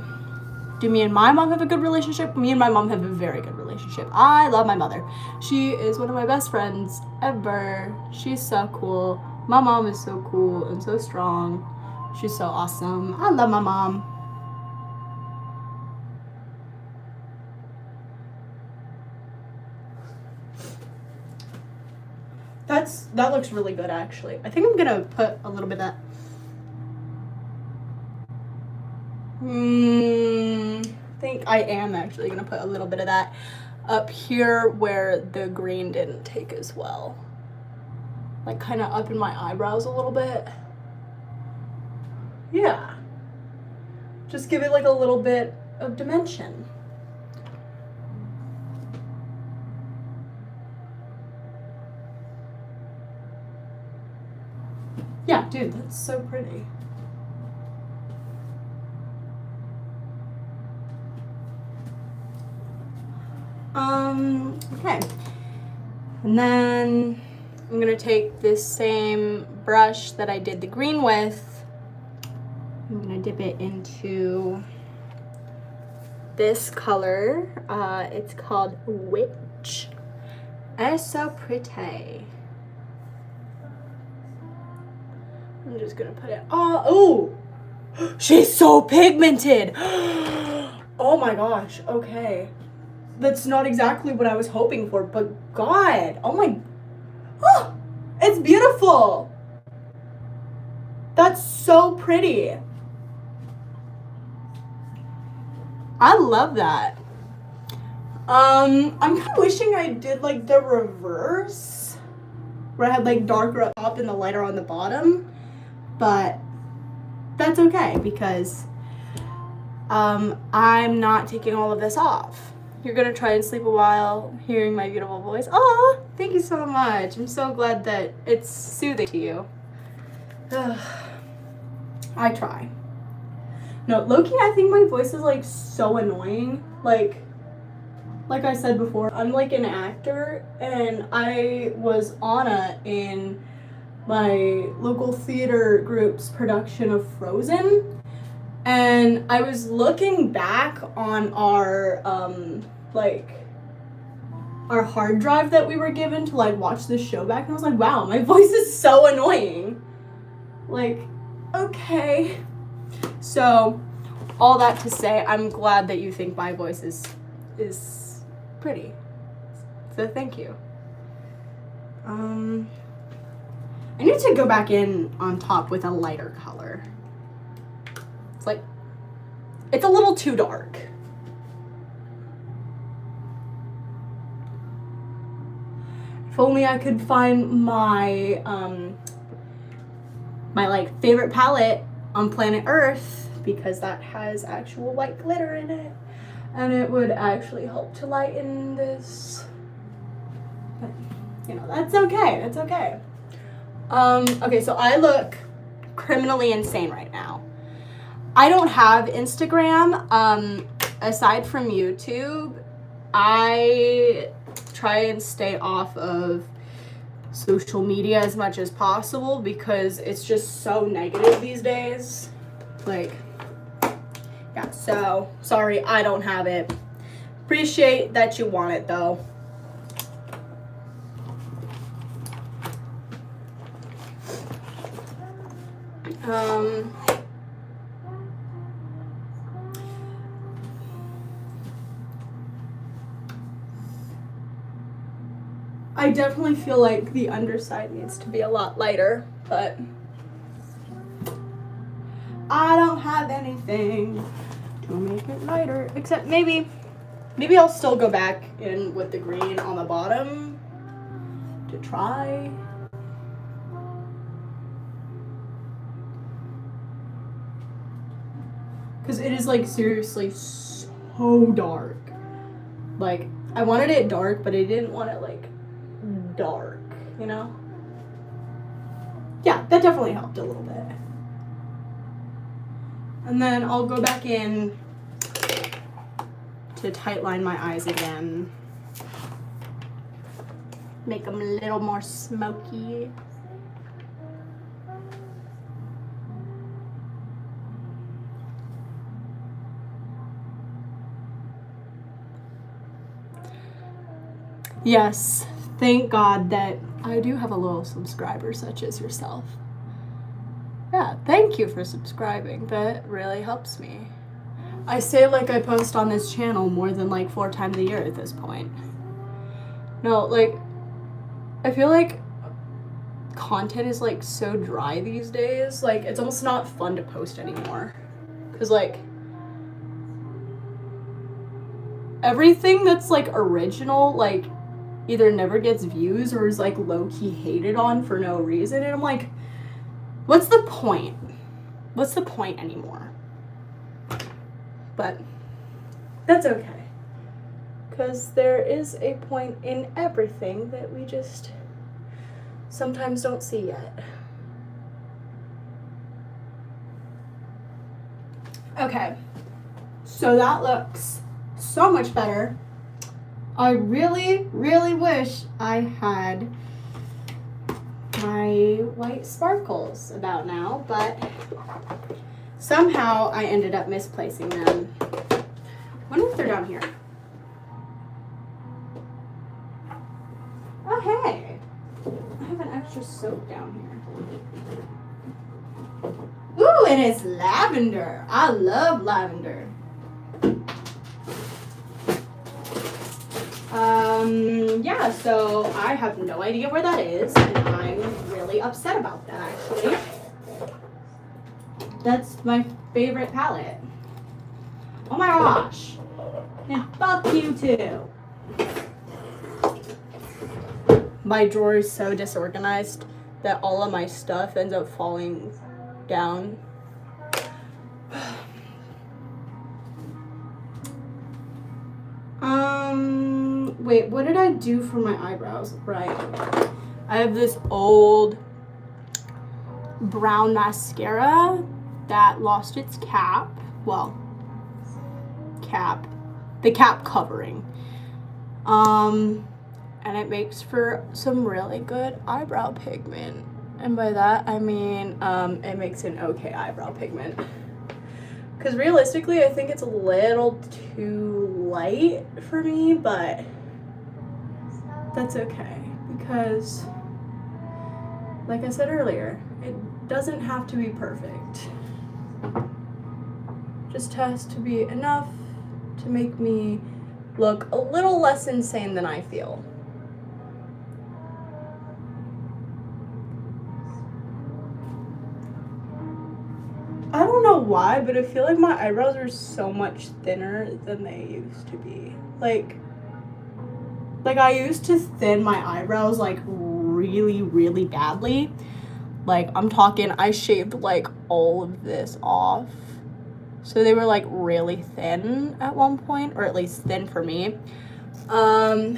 Do me and my mom have a good relationship? Me and my mom have a very good relationship. I love my mother. She is one of my best friends ever. She's so cool. My mom is so cool and so strong. She's so awesome. I love my mom. That looks really good, actually. I think I'm gonna put a little bit of that. I think I am actually gonna put a little bit of that up here where the green didn't take as well. Like kind of up in my eyebrows a little bit. Yeah. Just give it like a little bit of dimension. Yeah, dude, that's so pretty. Okay. And then I'm gonna take this same brush that I did the green with. I'm gonna dip it into this color. It's called Witch. And it's so pretty. I'm just gonna put it on. Oh, she's so pigmented. Oh my gosh. Okay, that's not exactly what I was hoping for, but God, oh my, oh, it's beautiful. That's so pretty. I love that. I'm kind of wishing I did like the reverse, where I had like darker up top and the lighter on the bottom. But that's okay because I'm not taking all of this off. You're gonna try and sleep a while hearing my beautiful voice. Oh, thank you so much. I'm so glad that it's soothing to you. I try. No, low-key, I think my voice is like so annoying. Like I said before, I'm like an actor and I was Anna in my local theater group's production of Frozen, and I was looking back on our our hard drive that we were given to like watch this show back, and I was like, wow, my voice is so annoying. Like, okay. So all that to say, I'm glad that you think my voice is pretty. So thank you. I need to go back in on top with a lighter color. It's a little too dark. If only I could find my my like favorite palette on planet Earth, because that has actual white glitter in it, and it would actually help to lighten this. But you know, that's okay. That's okay. Okay, so I look criminally insane right now. I don't have Instagram. Aside from YouTube, I try and stay off of social media as much as possible because it's just so negative these days. Like, yeah, so sorry, I don't have it. Appreciate that you want it though. I definitely feel like the underside needs to be a lot lighter, but I don't have anything to make it lighter, except maybe I'll still go back in with the green on the bottom to try. Because it is like seriously so dark. Like, I wanted it dark, but I didn't want it like dark, you know? Yeah, that definitely helped a little bit. And then I'll go back in to tightline my eyes again. Make them a little more smoky. Yes, thank God that I do have a little subscriber such as yourself. Yeah, thank you for subscribing. That really helps me. I say like I post on this channel more than like 4 times a year at this point. No, like, I feel like content is like so dry these days. Like, it's almost not fun to post anymore. Cause like, everything that's like original, like, either never gets views or is like low-key hated on for no reason. And I'm like, what's the point? What's the point anymore? But that's okay. Because there is a point in everything that we just sometimes don't see yet. Okay, so that looks so much better. I really, really wish I had my white sparkles about now, but somehow I ended up misplacing them. I wonder if they're down here. Oh, hey. I have an extra soap down here. Ooh, and it's lavender. I love lavender. Yeah, so I have no idea where that is, and I'm really upset about that, actually. That's my favorite palette. Oh my gosh. And fuck you too. My drawer is so disorganized that all of my stuff ends up falling down. Wait, what did I do for my eyebrows? Right. I have this old brown mascara that lost its cap. Well, cap. The cap covering. And it makes for some really good eyebrow pigment. And by that, I mean, it makes an okay eyebrow pigment. Because realistically, I think it's a little too light for me, but that's okay. Because, like I said earlier, it doesn't have to be perfect. Just has to be enough to make me look a little less insane than I feel. I don't know why, but I feel like my eyebrows are so much thinner than they used to be. Like I used to thin my eyebrows like really, really badly. Like, I'm talking, I shaved like all of this off. So they were like really thin at one point, or at least thin for me. And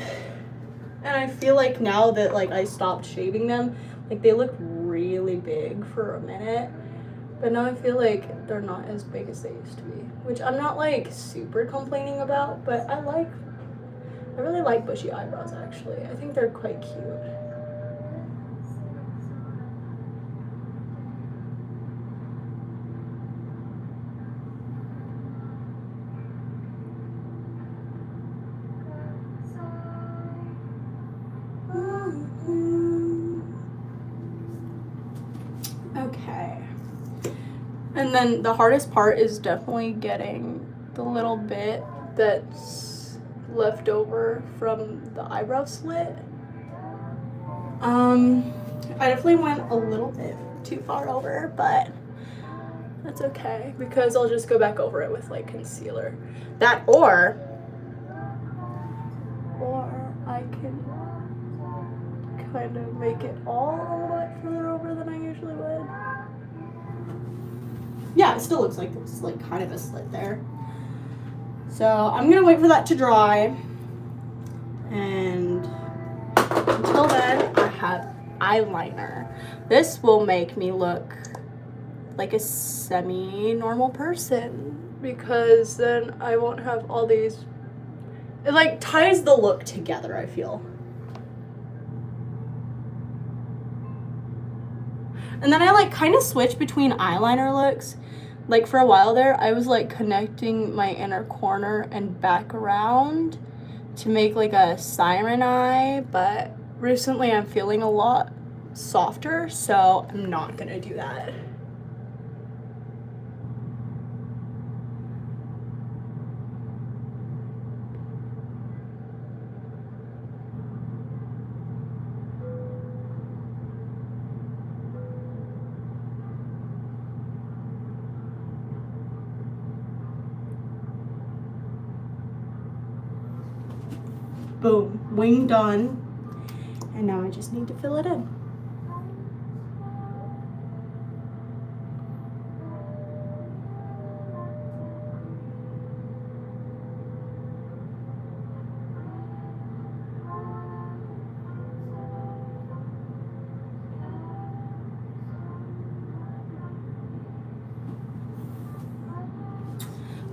I feel like now that like I stopped shaving them, like they look really big for a minute. But now I feel like they're not as big as they used to be, which I'm not like super complaining about, but I really like bushy eyebrows actually. I think they're quite cute. Okay. And then the hardest part is definitely getting the little bit that's left over from the eyebrow slit. I definitely went a little bit too far over, but that's okay because I'll just go back over it with like concealer. That or I can kind of make it all a little bit further over than I usually would. Yeah, it still looks like there's like kind of a slit there. So I'm gonna wait for that to dry. And until then, I have eyeliner. This will make me look like a semi-normal person because then I won't have all these It like ties the look together, I feel. And then I like kind of switch between eyeliner looks. Like for a while there, I was like connecting my inner corner and back around to make like a siren eye, but recently I'm feeling a lot softer, so I'm not gonna do that. Boom, wing done. And now I just need to fill it in.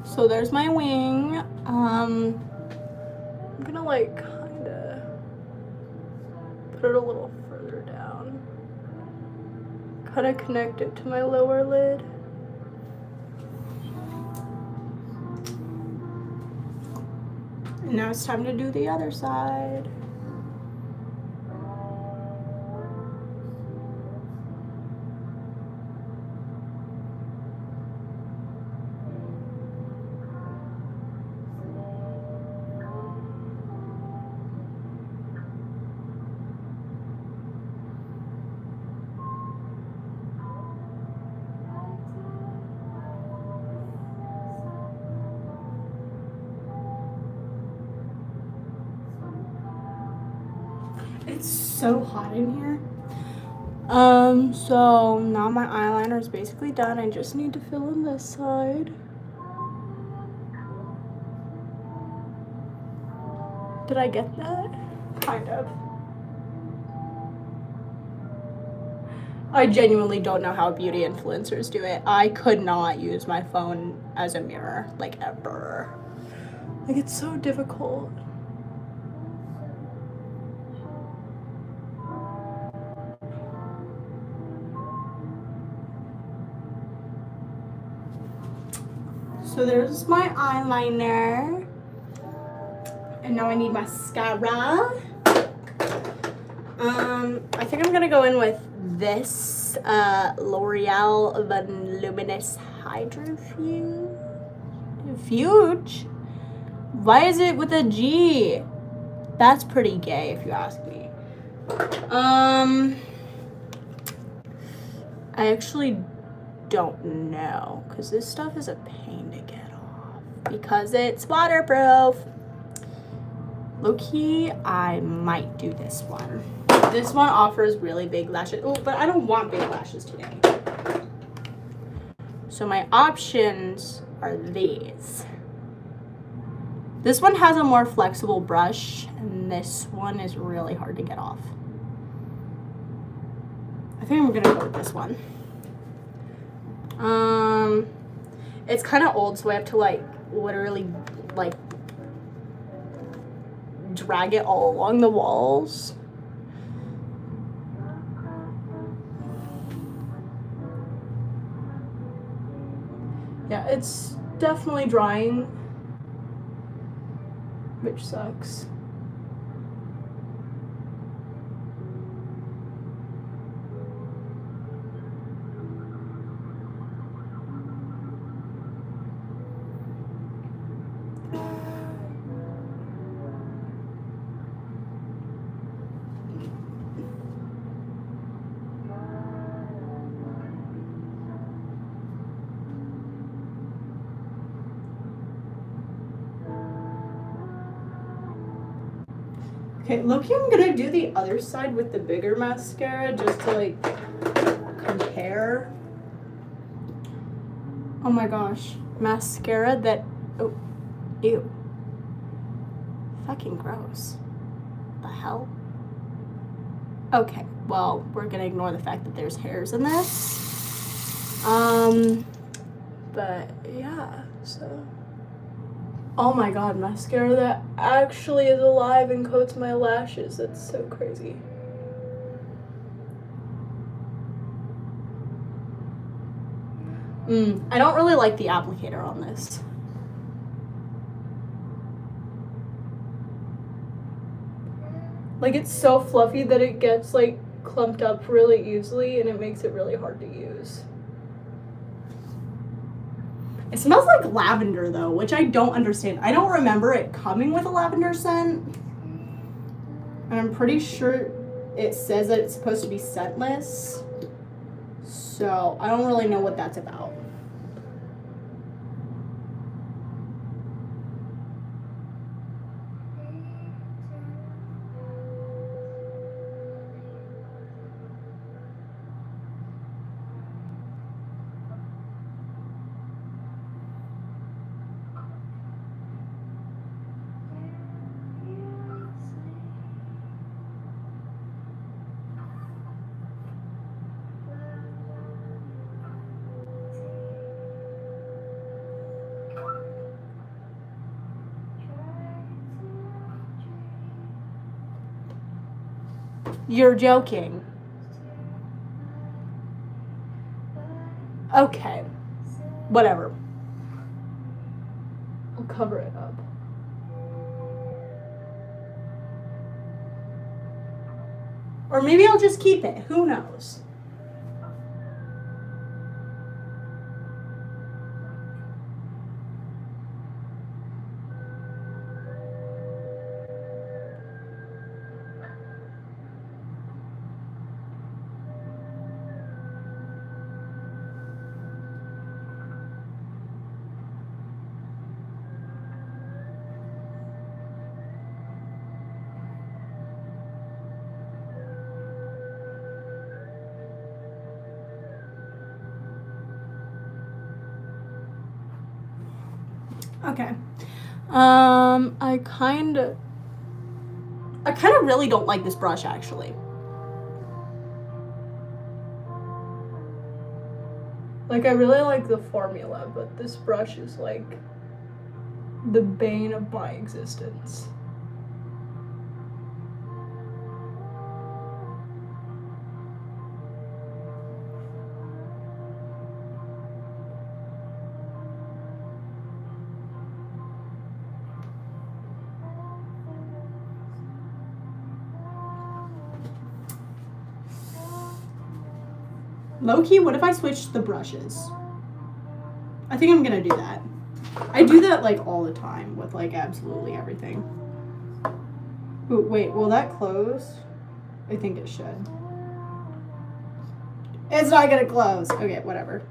So there's my wing. I'm gonna like kinda put it a little further down. Kinda connect it to my lower lid. And now it's time to do the other side. It's so hot in here. So now my eyeliner is basically done. I just need to fill in this side. Did I get that? Kind of. I genuinely don't know how beauty influencers do it. I could not use my phone as a mirror, like ever. Like it's so difficult. So there's my eyeliner. And now I need mascara. I think I'm gonna go in with this L'Oreal Voluminous Hydrofuge. Why is it with a G? That's pretty gay if you ask me. I actually don't know, because this stuff is a pain to get off because it's waterproof. Low-key, I might do this one. This one offers really big lashes. Oh, but I don't want big lashes today. So my options are these. This one has a more flexible brush, and this one is really hard to get off. I think I'm gonna go with this one. It's kind of old, so I have to like literally like drag it all along the walls. Yeah, it's definitely drying, which sucks. Okay, low-key, I'm gonna do the other side with the bigger mascara just to like compare. Oh my gosh, mascara that, oh, ew. Fucking gross. The hell? Okay, well, we're gonna ignore the fact that there's hairs in this. But yeah, so. Oh my god, mascara that actually is alive and coats my lashes. That's so crazy. I don't really like the applicator on this. Like, it's so fluffy that it gets, like, clumped up really easily, and it makes it really hard to use. It smells like lavender, though, which I don't understand. I don't remember it coming with a lavender scent. And I'm pretty sure it says that it's supposed to be scentless. So I don't really know what that's about. You're joking. Okay. Whatever. I'll cover it up. Or maybe I'll just keep it. Who knows? Okay. I kind of really don't like this brush, actually. Like, I really like the formula, but this brush is like the bane of my existence. Low-key, what if I switched the brushes? I think I'm gonna do that. I do that, like, all the time with, like, absolutely everything. Ooh, wait, will that close? I think it should. It's not gonna close. Okay, whatever.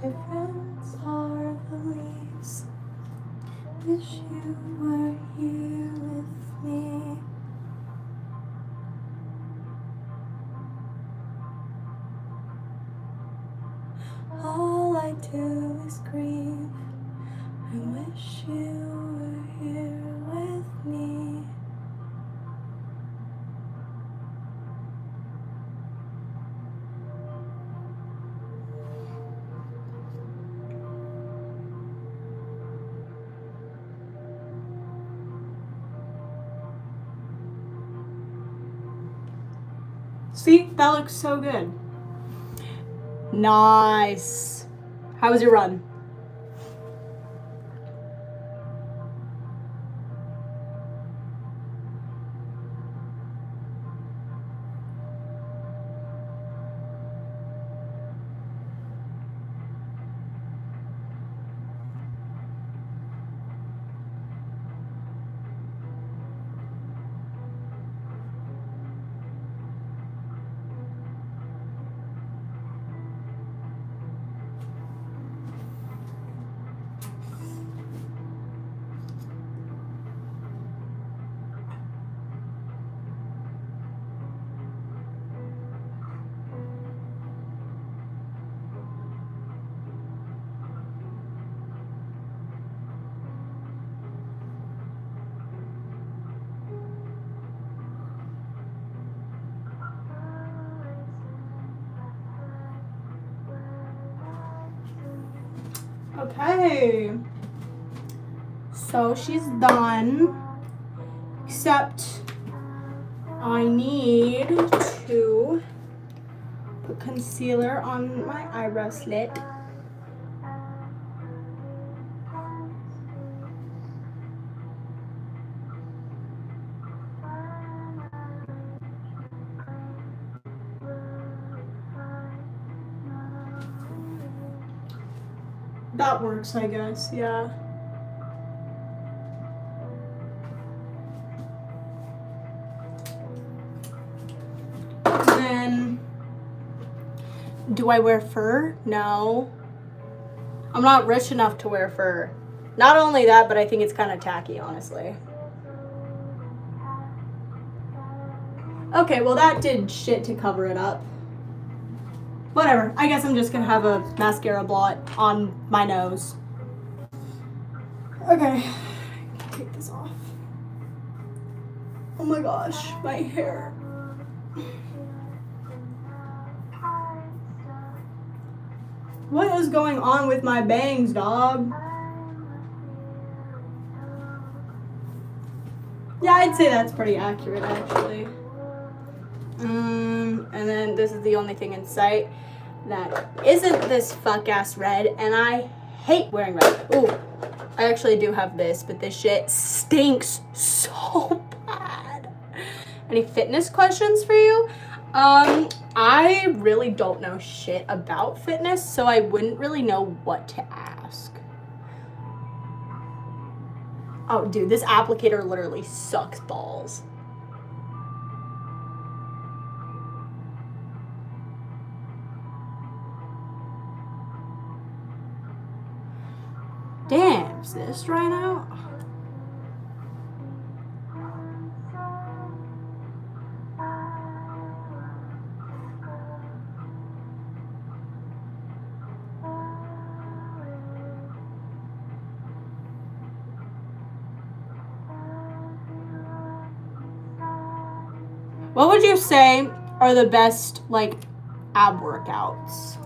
My friends are the leaves. Wish you were here with me. All I do is grieve. I wish you were here with me. See, that looks so good. Nice. How was your run? Okay. So she's done. Except I need to put concealer on my eyebrow slit. That works, I guess, yeah. And then, do I wear fur? No. I'm not rich enough to wear fur. Not only that, but I think it's kind of tacky, honestly. Okay, well that did shit to cover it up. Whatever, I guess I'm just gonna have a mascara blot on my nose. Okay, take this off. Oh my gosh, my hair. What is going on with my bangs, dog? Yeah, I'd say that's pretty accurate, actually. And then this is the only thing in sight that isn't this fuck-ass red, and I hate wearing red. Ooh, I actually do have this, but this shit stinks so bad. Any fitness questions for you? I really don't know shit about fitness, so I wouldn't really know what to ask. Oh, dude, this applicator literally sucks balls. Damn, is this right now? What would you say are the best, like, ab workouts?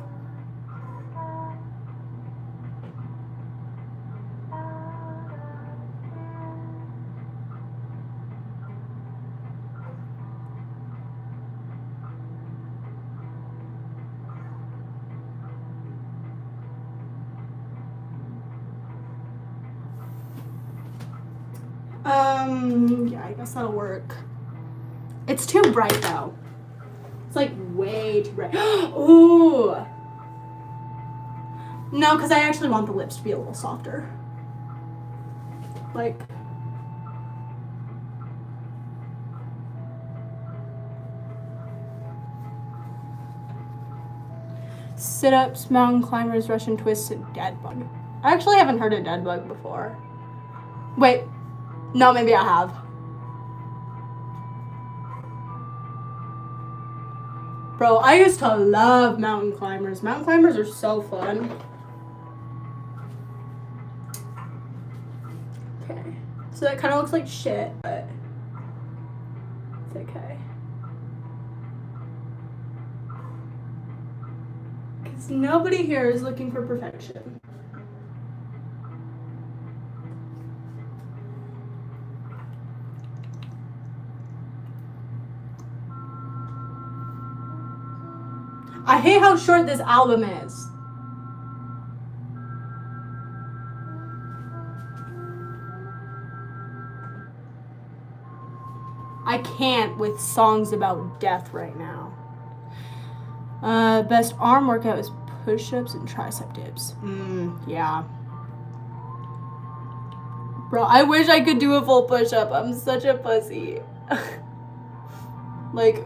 Yeah, I guess that'll work. It's too bright though. It's like way too bright. Ooh. No, because I actually want the lips to be a little softer. Like. Sit-ups, mountain climbers, Russian twists, and dead bug. I actually haven't heard of dead bug before. Wait. No, maybe I have. Bro, I used to love mountain climbers. Mountain climbers are so fun. Okay. So that kind of looks like shit, but it's okay. Because nobody here is looking for perfection. I hate how short this album is. I can't with songs about death right now. Best arm workout is push-ups and tricep dips. Yeah. Bro, I wish I could do a full push-up. I'm such a pussy. Like,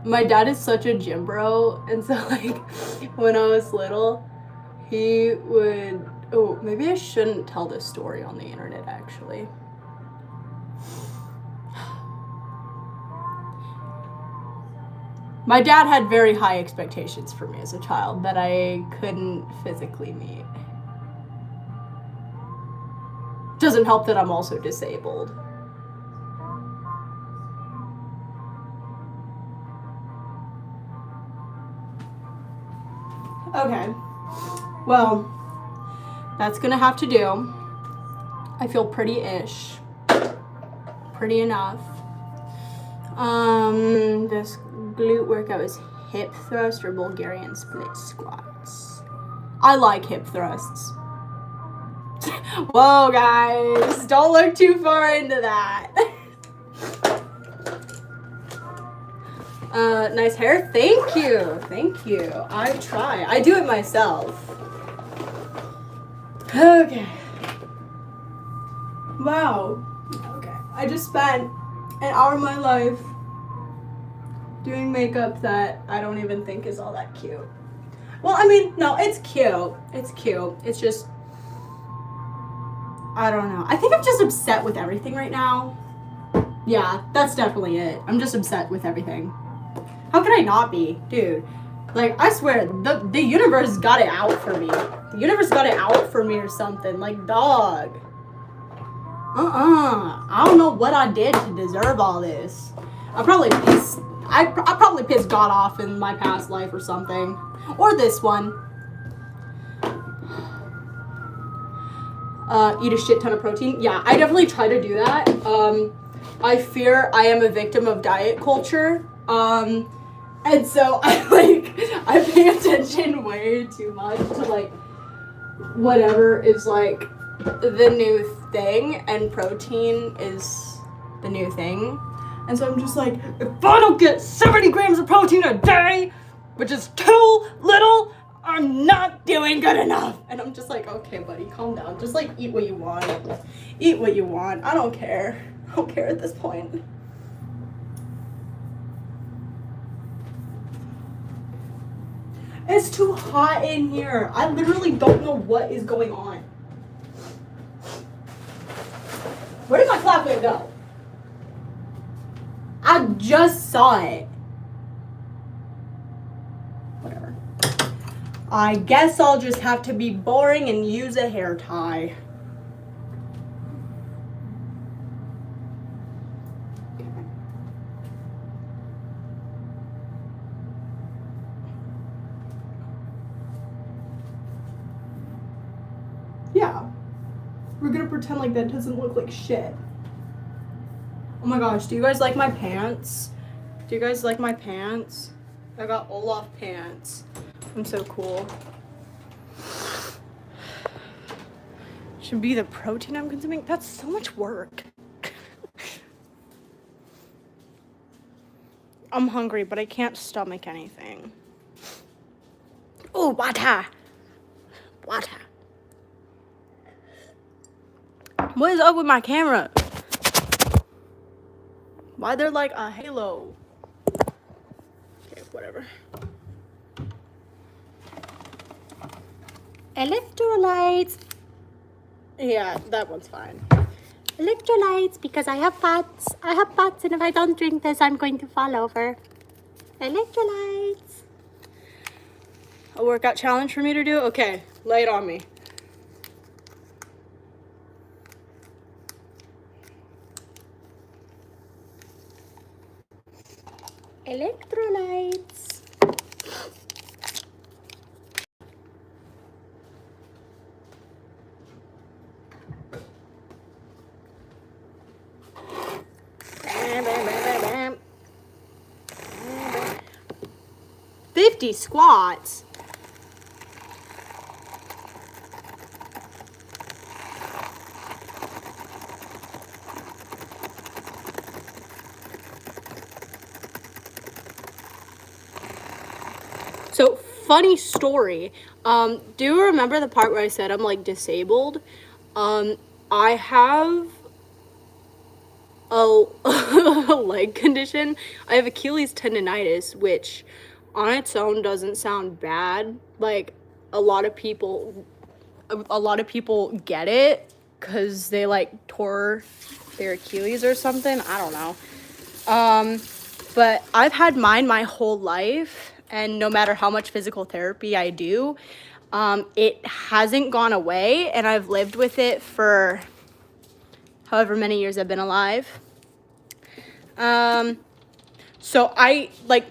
my dad is such a gym bro, and so like when I was little, he would, oh, maybe I shouldn't tell this story on the internet actually. My dad had very high expectations for me as a child that I couldn't physically meet. Doesn't help that I'm also disabled. Okay, Well, that's gonna have to do. I feel pretty-ish. Pretty enough. This glute workout is hip thrust or Bulgarian split squats. I like hip thrusts. Whoa, guys, don't look too far into that. Nice hair. Thank you. Thank you. I try. I do it myself. Okay. Wow. Okay. I just spent an hour of my life doing makeup that I don't even think is all that cute. Well, I mean, no, it's cute. It's cute. It's just, I don't know. I think I'm just upset with everything right now. Yeah, that's definitely it. I'm just upset with everything. How can I not be? Dude, like, I swear, the universe got it out for me. The universe got it out for me or something. Like, dog. I don't know what I did to deserve all this. I probably pissed God off in my past life or something. Or this one. Eat a shit ton of protein. Yeah, I definitely try to do that. I fear I am a victim of diet culture. And so I pay attention way too much to like whatever is like the new thing, and protein is the new thing. And so I'm just like, if I don't get 70 grams of protein a day, which is too little, I'm not doing good enough. And I'm just like, okay, buddy, calm down. Just like eat what you want. Eat what you want. I don't care. I don't care at this point. It's too hot in here. I literally don't know what is going on. Where did my flat plate go? I just saw it. Whatever. I guess I'll just have to be boring and use a hair tie. Yeah. We're gonna pretend like that doesn't look like shit. Oh my gosh, do you guys like my pants? Do you guys like my pants? I got Olaf pants. I'm so cool. Should be the protein I'm consuming. That's so much work. I'm hungry, but I can't stomach anything. Oh, water. Water. What is up with my camera? Why they're like a halo? Okay, whatever. Electrolytes. Yeah, that one's fine. Electrolytes, because I have POTS. I have POTS, and if I don't drink this, I'm going to fall over. Electrolytes. A workout challenge for me to do? Okay, lay it on me. Electrolytes. Bam, bam, bam, bam, bam. 50 squats. So, funny story. Do you remember the part where I said I'm like disabled? I have a leg condition. I have Achilles tendonitis, which on its own doesn't sound bad. Like a lot of people get it because they like tore their Achilles or something. I don't know. But I've had mine my whole life. And no matter how much physical therapy I do, it hasn't gone away, and I've lived with it for however many years I've been alive. So I, like,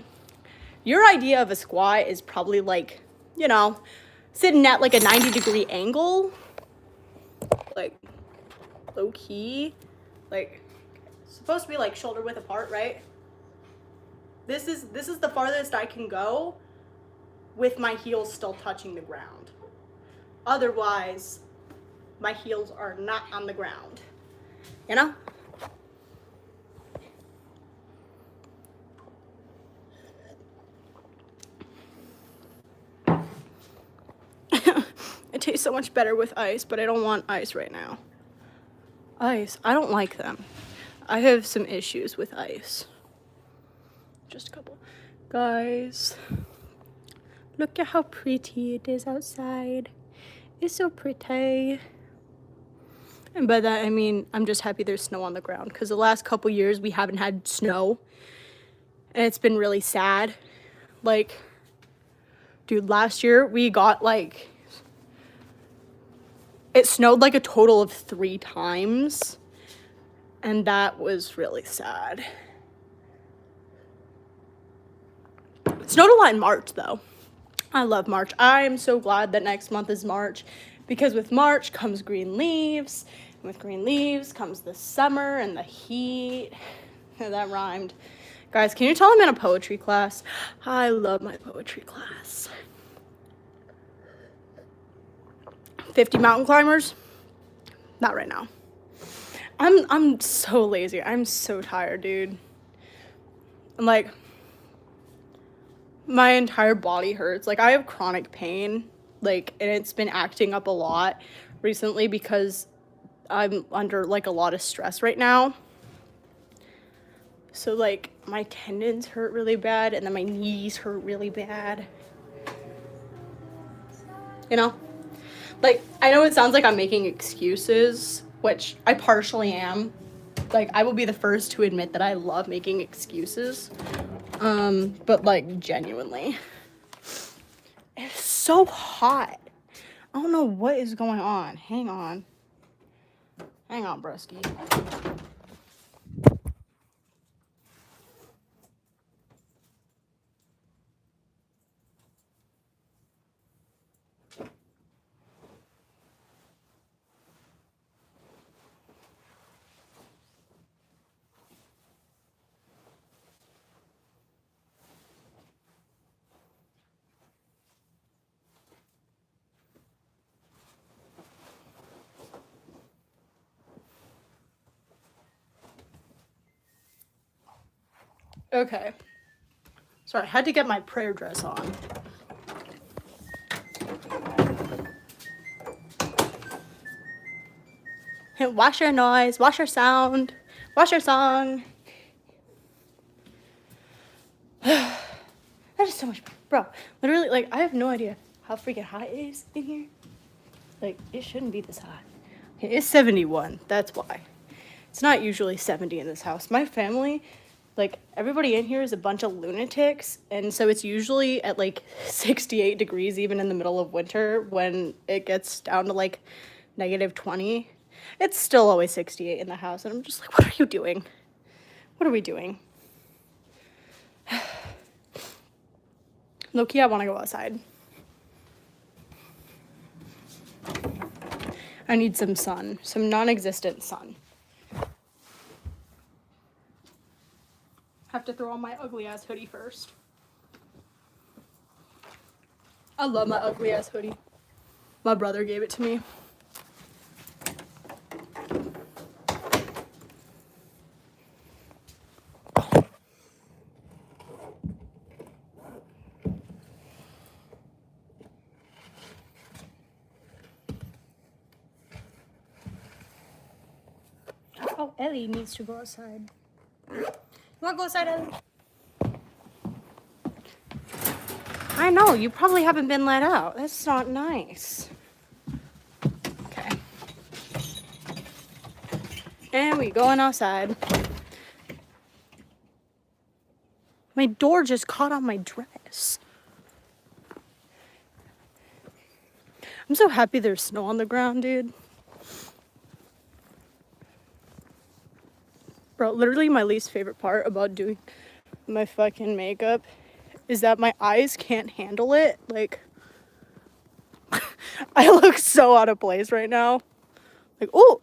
your idea of a squat is probably like, you know, sitting at like a 90-degree angle, like low key, like supposed to be like shoulder width apart, right? This is the farthest I can go with my heels still touching the ground. Otherwise, my heels are not on the ground, you know? It tastes so much better with ice, but I don't want ice right now. Ice, I don't like them. I have some issues with ice. Just a couple. Guys, look at how pretty it is outside. It's so pretty. And by that, I mean, I'm just happy there's snow on the ground, because the last couple years we haven't had snow. And it's been really sad. Like, dude, last year we got like, it snowed like a total of 3 times. And that was really sad. It snowed a lot in March, though. I love March. I am so glad that next month is March, because with March comes green leaves. And with green leaves comes the summer and the heat. That rhymed. Guys, can you tell I'm in a poetry class? I love my poetry class. 50 mountain climbers? Not right now. I'm so lazy. I'm so tired, dude. I'm like, my entire body hurts. Like, I have chronic pain, like, and it's been acting up a lot recently because I'm under like a lot of stress right now. So like my tendons hurt really bad, and then my knees hurt really bad. You know? Like, I know it sounds like I'm making excuses, which I partially am. Like, I will be the first to admit that I love making excuses. But like, genuinely. It's so hot. I don't know what is going on. Hang on. Hang on, broski. Okay. Sorry, I had to get my prayer dress on. Wash your noise, wash your sound, wash your song. That is so much, bro. Literally, like, I have no idea how freaking hot it is in here. Like, it shouldn't be this hot. It's 71, that's why. It's not usually 70 in this house. My family, like, everybody in here is a bunch of lunatics, and so it's usually at like 68 degrees even in the middle of winter when it gets down to like -20. It's still always 68 in the house, and I'm just like, what are you doing? What are we doing? Low-key, I want to go outside. I need some sun, some non-existent sun. Have to throw on my ugly ass hoodie first. I love my ugly ass hoodie. My brother gave it to me. Oh, Ellie needs to go outside. You wanna go outside, Ellie? I know, you probably haven't been let out. That's not nice. Okay. And we going outside. My door just caught on my dress. I'm so happy there's snow on the ground, dude. Bro, literally my least favorite part about doing my fucking makeup is that my eyes can't handle it. Like, I look so out of place right now. Like, oh,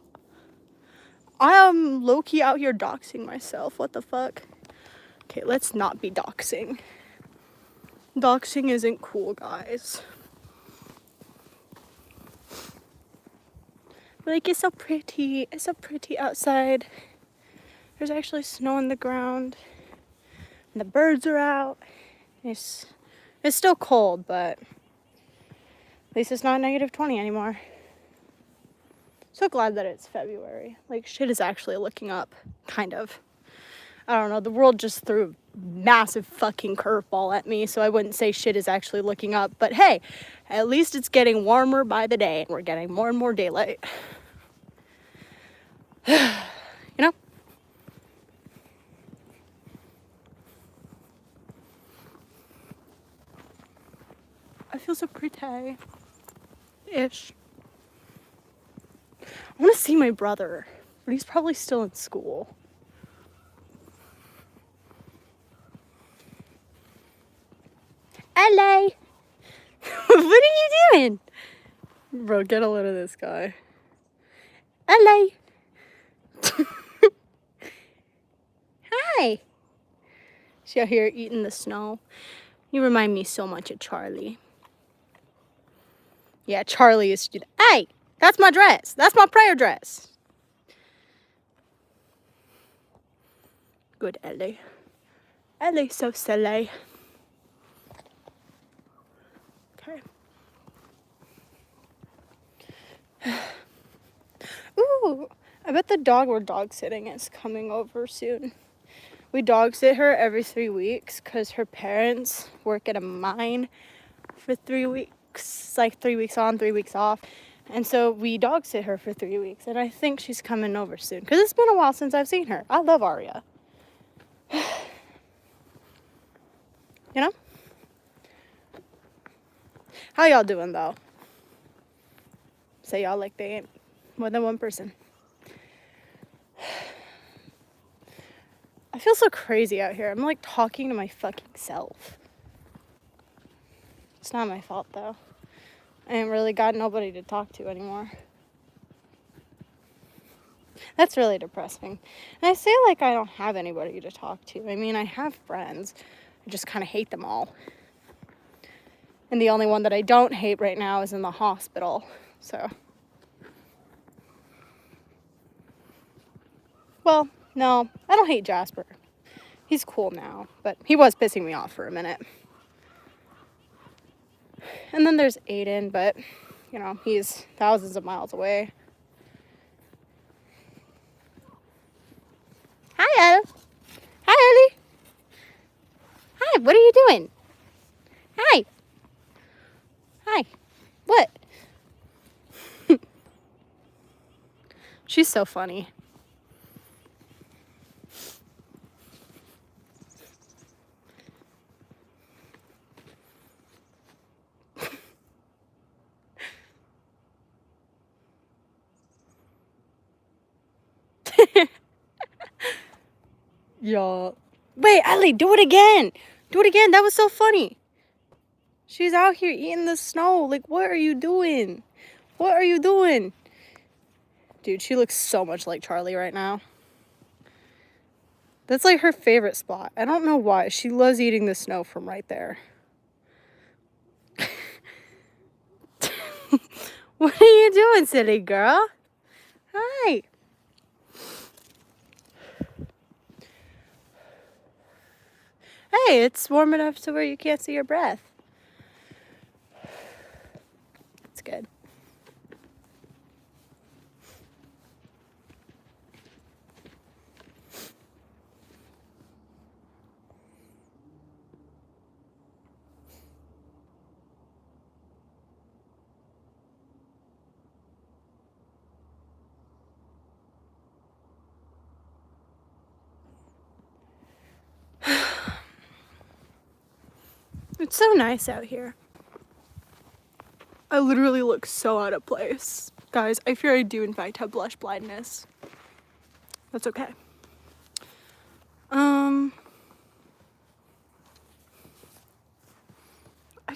I am low-key out here doxing myself. What the fuck? Okay, let's not be doxing. Doxing isn't cool, guys. Like, it's so pretty. It's so pretty outside. There's actually snow on the ground. And the birds are out. It's still cold, but at least it's not -20 anymore. So glad that it's February. Like, shit is actually looking up. Kind of. I don't know. The world just threw a massive fucking curveball at me, so I wouldn't say shit is actually looking up. But hey, at least it's getting warmer by the day, and we're getting more and more daylight. You know? I feel so pretty. Ish. I want to see my brother, but he's probably still in school. Hello. What are you doing? Bro, get a load of this guy. Hello. Hi. She's out here eating the snow. You remind me so much of Charlie. Yeah, Charlie is... Hey, that's my dress. That's my prayer dress. Good Ellie. Ellie's so silly. Okay. Ooh, I bet the dog we're dog sitting is coming over soon. We dog sit her every 3 weeks because her parents work at a mine for 3 weeks. It's like 3 weeks on, 3 weeks off. And so we dog sit her for 3 weeks. And I think she's coming over soon because it's been a while since I've seen her. I love Aria. You know? How y'all doing though? Say y'all like they ain't more than one person. I feel so crazy out here. I'm like talking to my fucking self. It's not my fault though. I ain't really got nobody to talk to anymore. That's really depressing. And I say like I don't have anybody to talk to. I mean, I have friends. I just kind of hate them all. And the only one that I don't hate right now is in the hospital. So. Well, no, I don't hate Jasper. He's cool now, but he was pissing me off for a minute. And then there's Aiden, but, you know, he's thousands of miles away. Hi, Ella. Hi, Ellie. Hi, what are you doing? Hi. Hi. What? She's so funny. Y'all. Wait, Ellie, do it again. Do it again. That was so funny. She's out here eating the snow. Like, what are you doing? What are you doing? Dude, she looks so much like Charlie right now. That's like her favorite spot. I don't know why. She loves eating the snow from right there. What are you doing, silly girl? Hi. Hey, it's warm enough to where you can't see your breath. It's good. It's so nice out here. I literally look so out of place. Guys, I fear I do in fact have blush blindness. That's okay. I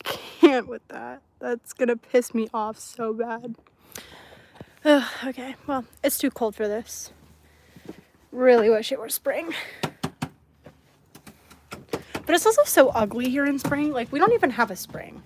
can't. can't with that. That's gonna piss me off so bad. Ugh, okay, well, it's too cold for this. Really wish it were spring. But it's also so ugly here in spring. Like, we don't even have a spring.